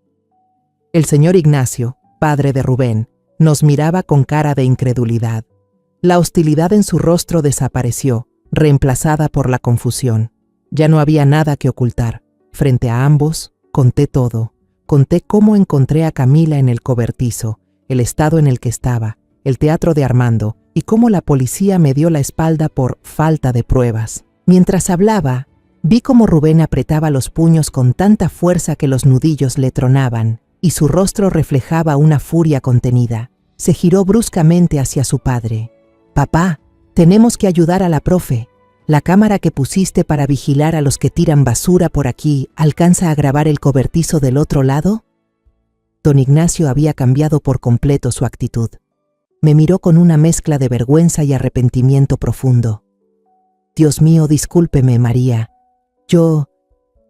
El señor Ignacio, padre de Rubén, nos miraba con cara de incredulidad. La hostilidad en su rostro desapareció, reemplazada por la confusión. Ya no había nada que ocultar. Frente a ambos, conté todo. Conté cómo encontré a Camila en el cobertizo, el estado en el que estaba, el teatro de Armando, y cómo la policía me dio la espalda por falta de pruebas. Mientras hablaba, vi cómo Rubén apretaba los puños con tanta fuerza que los nudillos le tronaban, y su rostro reflejaba una furia contenida. Se giró bruscamente hacia su padre. «Papá, tenemos que ayudar a la profe. La cámara que pusiste para vigilar a los que tiran basura por aquí ¿alcanza a grabar el cobertizo del otro lado?» Don Ignacio había cambiado por completo su actitud. Me miró con una mezcla de vergüenza y arrepentimiento profundo. «Dios mío, discúlpeme, María. Yo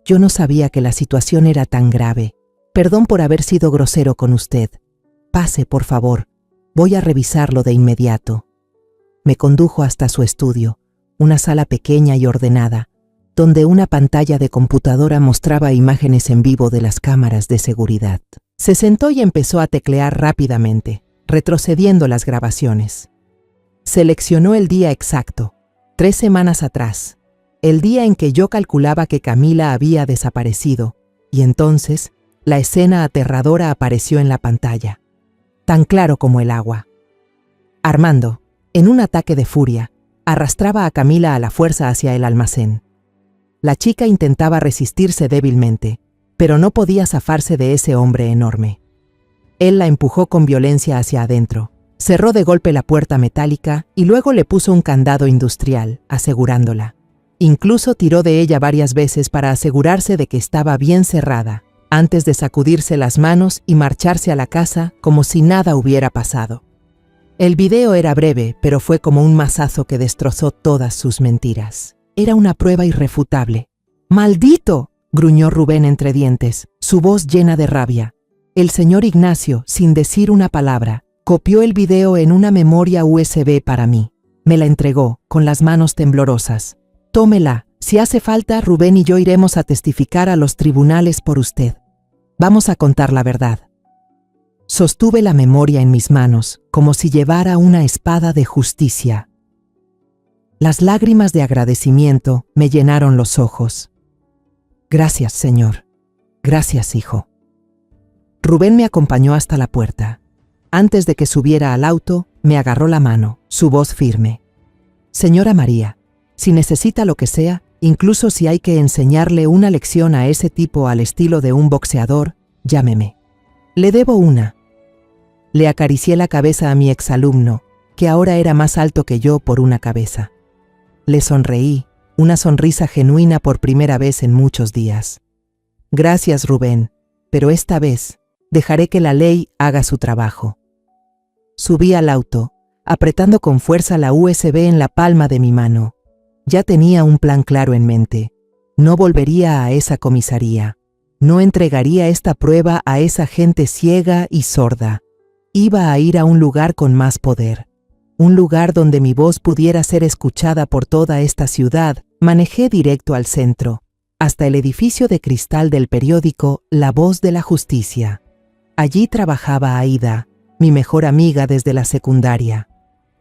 no sabía que la situación era tan grave. Perdón por haber sido grosero con usted. Pase, por favor. Voy a revisarlo de inmediato». Me condujo hasta su estudio, una sala pequeña y ordenada, donde una pantalla de computadora mostraba imágenes en vivo de las cámaras de seguridad. Se sentó y empezó a teclear rápidamente, retrocediendo las grabaciones. Seleccionó el día exacto, 3 semanas atrás, el día en que yo calculaba que Camila había desaparecido, y entonces la escena aterradora apareció en la pantalla, tan claro como el agua. Armando, en un ataque de furia, arrastraba a Camila a la fuerza hacia el almacén. La chica intentaba resistirse débilmente, pero no podía zafarse de ese hombre enorme. Él la empujó con violencia hacia adentro. Cerró de golpe la puerta metálica y luego le puso un candado industrial, asegurándola. Incluso tiró de ella varias veces para asegurarse de que estaba bien cerrada, antes de sacudirse las manos y marcharse a la casa como si nada hubiera pasado. El video era breve, pero fue como un mazazo que destrozó todas sus mentiras. Era una prueba irrefutable. ¡Maldito!, gruñó Rubén entre dientes, su voz llena de rabia. El señor Ignacio, sin decir una palabra, copió el video en una memoria USB para mí. Me la entregó, con las manos temblorosas. Tómela. Si hace falta, Rubén y yo iremos a testificar a los tribunales por usted. Vamos a contar la verdad. Sostuve la memoria en mis manos, como si llevara una espada de justicia. Las lágrimas de agradecimiento me llenaron los ojos. Gracias, señor. Gracias, hijo. Rubén me acompañó hasta la puerta. Antes de que subiera al auto, me agarró la mano, su voz firme. Señora María, si necesita lo que sea, incluso si hay que enseñarle una lección a ese tipo al estilo de un boxeador, llámeme. Le debo una. Le acaricié la cabeza a mi exalumno, que ahora era más alto que yo por una cabeza. Le sonreí, una sonrisa genuina por primera vez en muchos días. Gracias, Rubén, pero esta vez dejaré que la ley haga su trabajo. Subí al auto, apretando con fuerza la USB en la palma de mi mano. Ya tenía un plan claro en mente. No volvería a esa comisaría. No entregaría esta prueba a esa gente ciega y sorda. Iba a ir a un lugar con más poder. Un lugar donde mi voz pudiera ser escuchada por toda esta ciudad. Manejé directo al centro, hasta el edificio de cristal del periódico La Voz de la Justicia. Allí trabajaba Aida, mi mejor amiga desde la secundaria.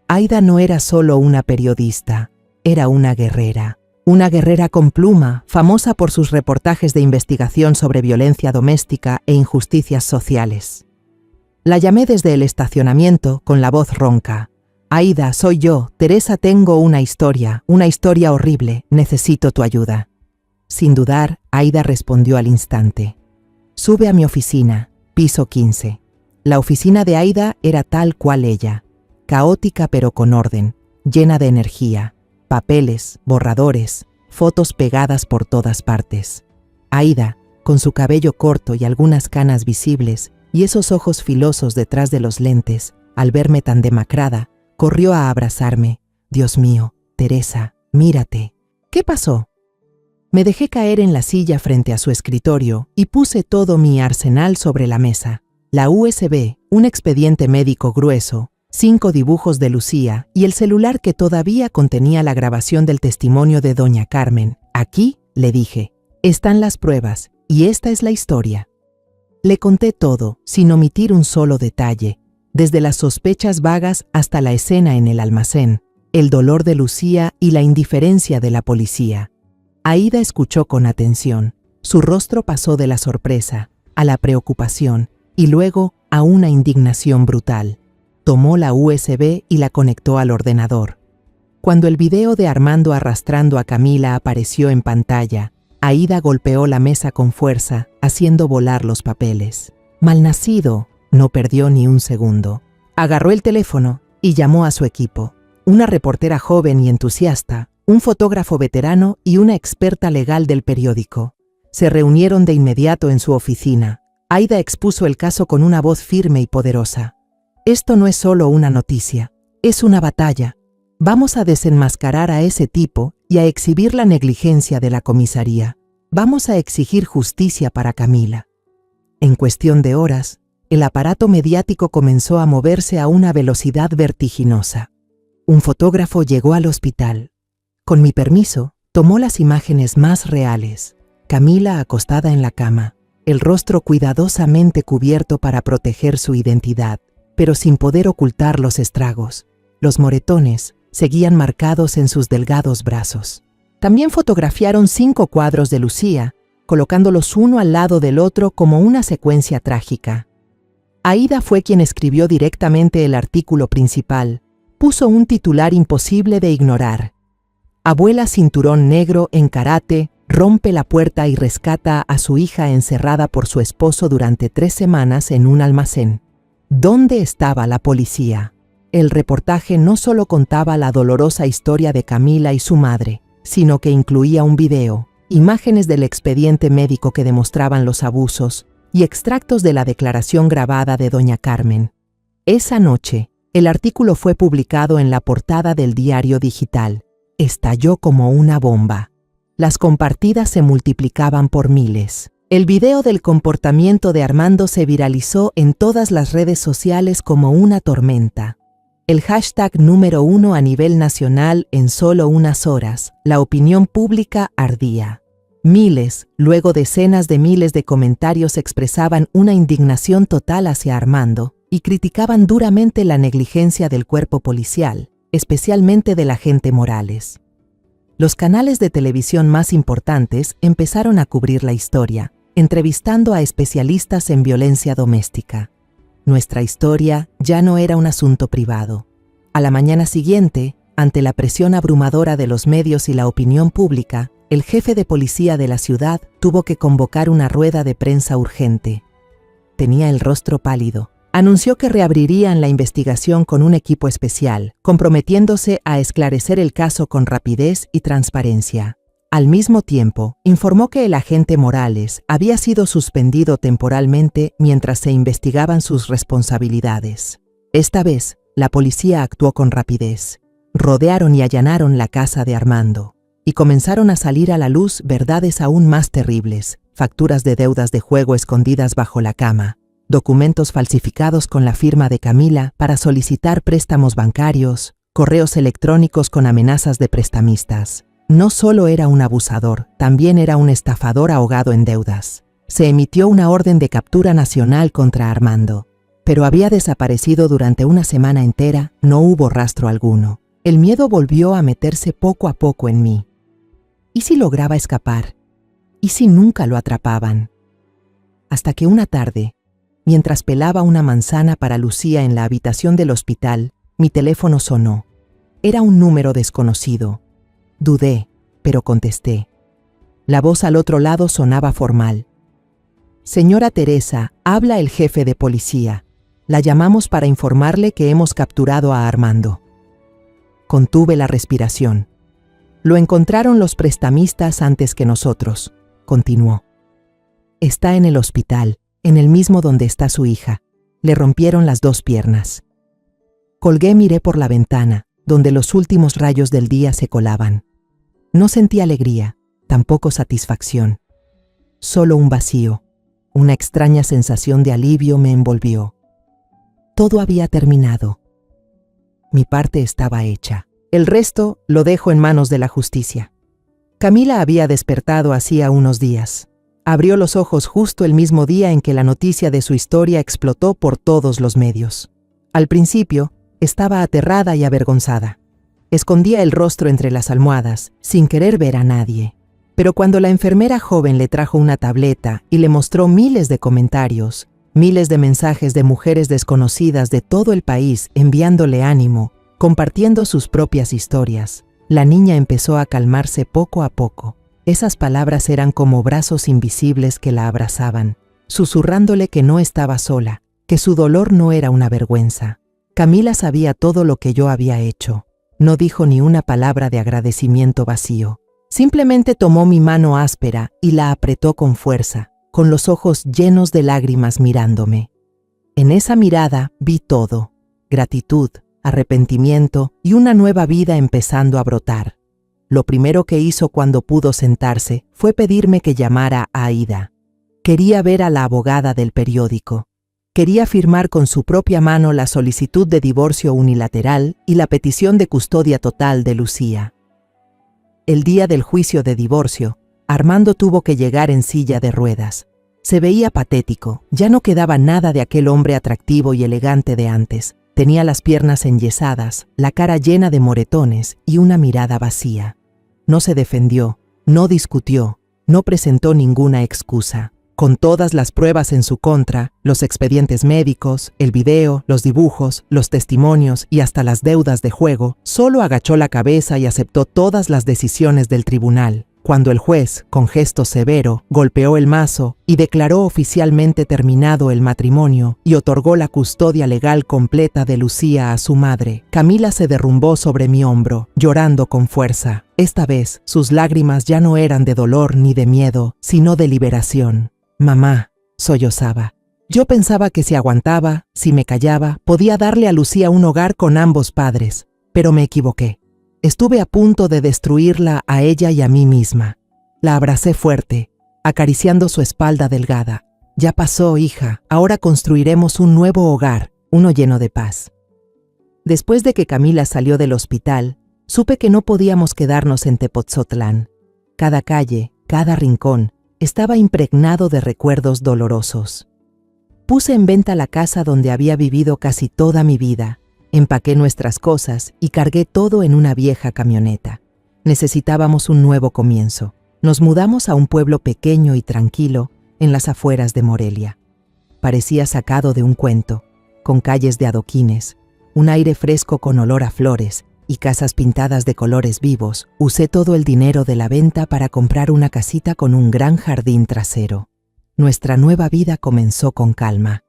Aida no era solo una periodista, era una guerrera con pluma, famosa por sus reportajes de investigación sobre violencia doméstica e injusticias sociales. La llamé desde el estacionamiento con la voz ronca. Aida, soy yo, Teresa, tengo una historia horrible, necesito tu ayuda. Sin dudar, Aida respondió al instante. Sube a mi oficina, piso 15. La oficina de Aida era tal cual ella, caótica pero con orden, llena de energía, papeles, borradores, fotos pegadas por todas partes. Aida, con su cabello corto y algunas canas visibles, y esos ojos filosos detrás de los lentes, al verme tan demacrada, corrió a abrazarme. Dios mío, Teresa, mírate. ¿Qué pasó? Me dejé caer en la silla frente a su escritorio y puse todo mi arsenal sobre la mesa. La USB, un expediente médico grueso, 5 dibujos de Lucía y el celular que todavía contenía la grabación del testimonio de doña Carmen. Aquí, le dije, están las pruebas y esta es la historia. Le conté todo, sin omitir un solo detalle, desde las sospechas vagas hasta la escena en el almacén, el dolor de Lucía y la indiferencia de la policía. Aida escuchó con atención. Su rostro pasó de la sorpresa a la preocupación y luego a una indignación brutal. Tomó la USB y la conectó al ordenador. Cuando el video de Armando arrastrando a Camila apareció en pantalla, Aida golpeó la mesa con fuerza, haciendo volar los papeles. Malnacido, no perdió ni un segundo. Agarró el teléfono y llamó a su equipo. Una reportera joven y entusiasta, un fotógrafo veterano y una experta legal del periódico. Se reunieron de inmediato en su oficina. Aida expuso el caso con una voz firme y poderosa. Esto no es solo una noticia, es una batalla. Vamos a desenmascarar a ese tipo y a exhibir la negligencia de la comisaría. Vamos a exigir justicia para Camila. En cuestión de horas, el aparato mediático comenzó a moverse a una velocidad vertiginosa. Un fotógrafo llegó al hospital. Con mi permiso, tomó las imágenes más reales. Camila acostada en la cama, el rostro cuidadosamente cubierto para proteger su identidad, pero sin poder ocultar los estragos. Los moretones seguían marcados en sus delgados brazos. También fotografiaron 5 cuadros de Lucía, colocándolos uno al lado del otro como una secuencia trágica. Aida fue quien escribió directamente el artículo principal. Puso un titular imposible de ignorar. Abuela cinturón negro en karate rompe la puerta y rescata a su hija encerrada por su esposo durante 3 semanas en un almacén. ¿Dónde estaba la policía? El reportaje no solo contaba la dolorosa historia de Camila y su madre, sino que incluía un video, imágenes del expediente médico que demostraban los abusos y extractos de la declaración grabada de doña Carmen. Esa noche, el artículo fue publicado en la portada del diario digital. Estalló como una bomba. Las compartidas se multiplicaban por miles. El video del comportamiento de Armando se viralizó en todas las redes sociales como una tormenta. El hashtag número 1 a nivel nacional en solo unas horas, la opinión pública ardía. Miles, luego decenas de miles de comentarios expresaban una indignación total hacia Armando y criticaban duramente la negligencia del cuerpo policial, especialmente del agente Morales. Los canales de televisión más importantes empezaron a cubrir la historia, entrevistando a especialistas en violencia doméstica. Nuestra historia ya no era un asunto privado. A la mañana siguiente, ante la presión abrumadora de los medios y la opinión pública, el jefe de policía de la ciudad tuvo que convocar una rueda de prensa urgente. Tenía el rostro pálido. Anunció que reabrirían la investigación con un equipo especial, comprometiéndose a esclarecer el caso con rapidez y transparencia. Al mismo tiempo, informó que el agente Morales había sido suspendido temporalmente mientras se investigaban sus responsabilidades. Esta vez, la policía actuó con rapidez. Rodearon y allanaron la casa de Armando, y comenzaron a salir a la luz verdades aún más terribles, facturas de deudas de juego escondidas bajo la cama, documentos falsificados con la firma de Camila para solicitar préstamos bancarios, correos electrónicos con amenazas de prestamistas. No solo era un abusador, también era un estafador ahogado en deudas. Se emitió una orden de captura nacional contra Armando, pero había desaparecido durante una semana entera, no hubo rastro alguno. El miedo volvió a meterse poco a poco en mí. ¿Y si lograba escapar? ¿Y si nunca lo atrapaban? Hasta que una tarde, mientras pelaba una manzana para Lucía en la habitación del hospital, mi teléfono sonó. Era un número desconocido. Dudé, pero contesté. La voz al otro lado sonaba formal. Señora Teresa, habla el jefe de policía. La llamamos para informarle que hemos capturado a Armando. Contuve la respiración. Lo encontraron los prestamistas antes que nosotros, continuó. Está en el hospital, en el mismo donde está su hija. Le rompieron las 2 piernas. Colgué, miré por la ventana, donde los últimos rayos del día se colaban. No sentí alegría, tampoco satisfacción. Solo un vacío, una extraña sensación de alivio me envolvió. Todo había terminado. Mi parte estaba hecha. El resto lo dejo en manos de la justicia. Camila había despertado hacía unos días. Abrió los ojos justo el mismo día en que la noticia de su historia explotó por todos los medios. Al principio, estaba aterrada y avergonzada. Escondía el rostro entre las almohadas, sin querer ver a nadie. Pero cuando la enfermera joven le trajo una tableta y le mostró miles de comentarios, miles de mensajes de mujeres desconocidas de todo el país enviándole ánimo, compartiendo sus propias historias, la niña empezó a calmarse poco a poco. Esas palabras eran como brazos invisibles que la abrazaban, susurrándole que no estaba sola, que su dolor no era una vergüenza. Camila sabía todo lo que yo había hecho. No dijo ni una palabra de agradecimiento vacío. Simplemente tomó mi mano áspera y la apretó con fuerza, con los ojos llenos de lágrimas mirándome. En esa mirada vi todo: gratitud, arrepentimiento y una nueva vida empezando a brotar. Lo primero que hizo cuando pudo sentarse fue pedirme que llamara a Aida. Quería ver a la abogada del periódico. Quería firmar con su propia mano la solicitud de divorcio unilateral y la petición de custodia total de Lucía. El día del juicio de divorcio, Armando tuvo que llegar en silla de ruedas. Se veía patético, ya no quedaba nada de aquel hombre atractivo y elegante de antes. Tenía las piernas enyesadas, la cara llena de moretones y una mirada vacía. No se defendió, no discutió, no presentó ninguna excusa. Con todas las pruebas en su contra, los expedientes médicos, el video, los dibujos, los testimonios y hasta las deudas de juego, solo agachó la cabeza y aceptó todas las decisiones del tribunal. cuando el juez, con gesto severo, golpeó el mazo y declaró oficialmente terminado el matrimonio y otorgó la custodia legal completa de Lucía a su madre, Camila se derrumbó sobre mi hombro, llorando con fuerza. Esta vez, sus lágrimas ya no eran de dolor ni de miedo, sino de liberación. «Mamá», sollozaba. Yo pensaba que si aguantaba, si me callaba, podía darle a Lucía un hogar con ambos padres, pero me equivoqué. Estuve a punto de destruirla a ella y a mí misma. La abracé fuerte, acariciando su espalda delgada. «Ya pasó, hija, ahora construiremos un nuevo hogar, uno lleno de paz». Después de que Camila salió del hospital, supe que no podíamos quedarnos en Tepotzotlán. Cada calle, cada rincón, estaba impregnado de recuerdos dolorosos. Puse en venta la casa donde había vivido casi toda mi vida. Empaqué nuestras cosas y cargué todo en una vieja camioneta. Necesitábamos un nuevo comienzo. Nos mudamos a un pueblo pequeño y tranquilo en las afueras de Morelia. Parecía sacado de un cuento, con calles de adoquines, un aire fresco con olor a flores y casas pintadas de colores vivos. Usé todo el dinero de la venta para comprar una casita con un gran jardín trasero. Nuestra nueva vida comenzó con calma.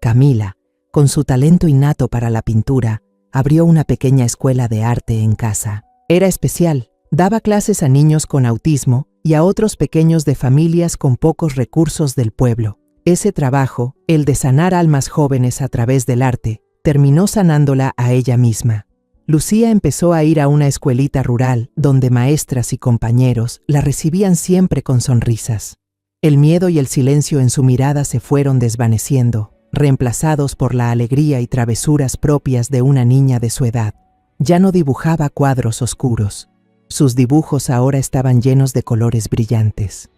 Camila, con su talento innato para la pintura, abrió una pequeña escuela de arte en casa. Era especial, daba clases a niños con autismo y a otros pequeños de familias con pocos recursos del pueblo. Ese trabajo, el de sanar almas jóvenes a través del arte, terminó sanándola a ella misma. Lucía empezó a ir a una escuelita rural donde maestras y compañeros la recibían siempre con sonrisas. El miedo y el silencio en su mirada se fueron desvaneciendo, reemplazados por la alegría y travesuras propias de una niña de su edad. Ya no dibujaba cuadros oscuros. Sus dibujos ahora estaban llenos de colores brillantes.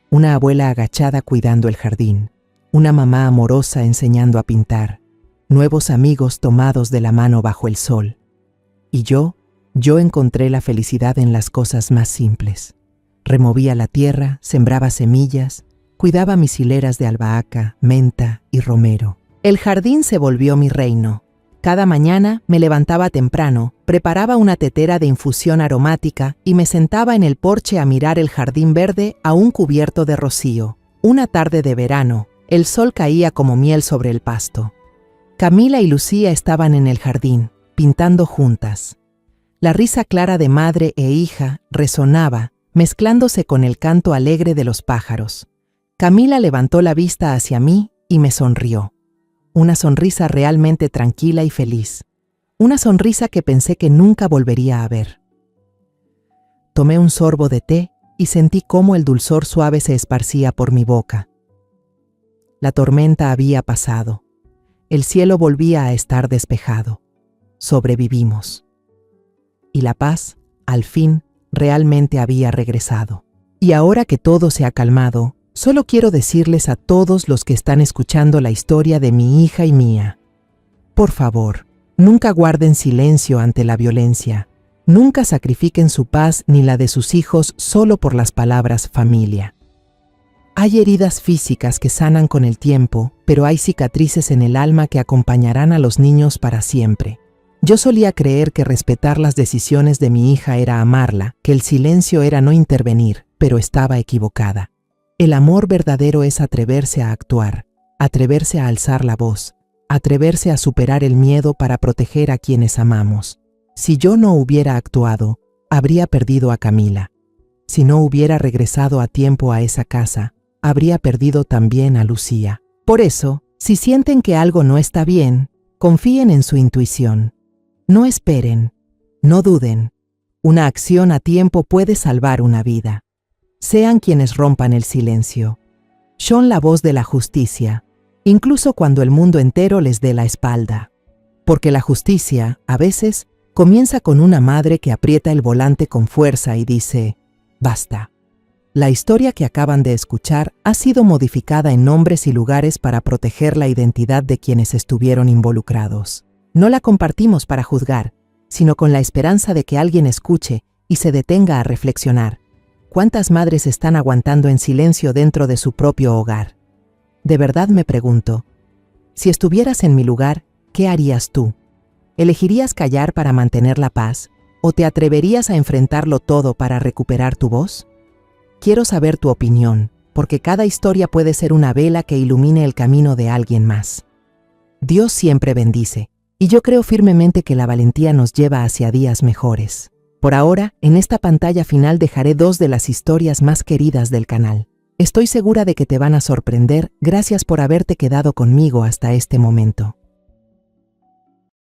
Una abuela agachada cuidando el jardín, una mamá amorosa enseñando a pintar, nuevos amigos tomados de la mano bajo el sol. Y yo encontré la felicidad en las cosas más simples. Removía la tierra, sembraba semillas, cuidaba mis hileras de albahaca, menta y romero. El jardín se volvió mi reino. Cada mañana me levantaba temprano, preparaba una tetera de infusión aromática y me sentaba en el porche a mirar el jardín verde aún cubierto de rocío. Una tarde de verano, el sol caía como miel sobre el pasto. Camila y Lucía estaban en el jardín, pintando juntas. La risa clara de madre e hija resonaba, mezclándose con el canto alegre de los pájaros. Camila levantó la vista hacia mí y me sonrió. Una sonrisa realmente tranquila y feliz. Una sonrisa que pensé que nunca volvería a ver. Tomé un sorbo de té y sentí cómo el dulzor suave se esparcía por mi boca. La tormenta había pasado. El cielo volvía a estar despejado. Sobrevivimos. Y la paz, al fin, realmente había regresado. Y ahora que todo se ha calmado, solo quiero decirles a todos los que están escuchando la historia de mi hija y mía. Por favor, nunca guarden silencio ante la violencia. Nunca sacrifiquen su paz ni la de sus hijos solo por las palabras familia. Hay heridas físicas que sanan con el tiempo, pero hay cicatrices en el alma que acompañarán a los niños para siempre. Yo solía creer que respetar las decisiones de mi hija era amarla, que el silencio era no intervenir, pero estaba equivocada. El amor verdadero es atreverse a actuar, atreverse a alzar la voz, atreverse a superar el miedo para proteger a quienes amamos. Si yo no hubiera actuado, habría perdido a Camila. Si no hubiera regresado a tiempo a esa casa, habría perdido también a Lucía. Por eso, si sienten que algo no está bien, confíen en su intuición. No esperen, no duden. Una acción a tiempo puede salvar una vida. Sean quienes rompan el silencio. Son la voz de la justicia, incluso cuando el mundo entero les dé la espalda. Porque la justicia, a veces, comienza con una madre que aprieta el volante con fuerza y dice, basta. La historia que acaban de escuchar ha sido modificada en nombres y lugares para proteger la identidad de quienes estuvieron involucrados. No la compartimos para juzgar, sino con la esperanza de que alguien escuche y se detenga a reflexionar. ¿Cuántas madres están aguantando en silencio dentro de su propio hogar? De verdad me pregunto, si estuvieras en mi lugar, ¿qué harías tú? ¿Elegirías callar para mantener la paz o te atreverías a enfrentarlo todo para recuperar tu voz? Quiero saber tu opinión, porque cada historia puede ser una vela que ilumine el camino de alguien más. Dios siempre bendice, y yo creo firmemente que la valentía nos lleva hacia días mejores. Por ahora, en esta pantalla final dejaré 2 de las historias más queridas del canal. Estoy segura de que te van a sorprender. Gracias por haberte quedado conmigo hasta este momento.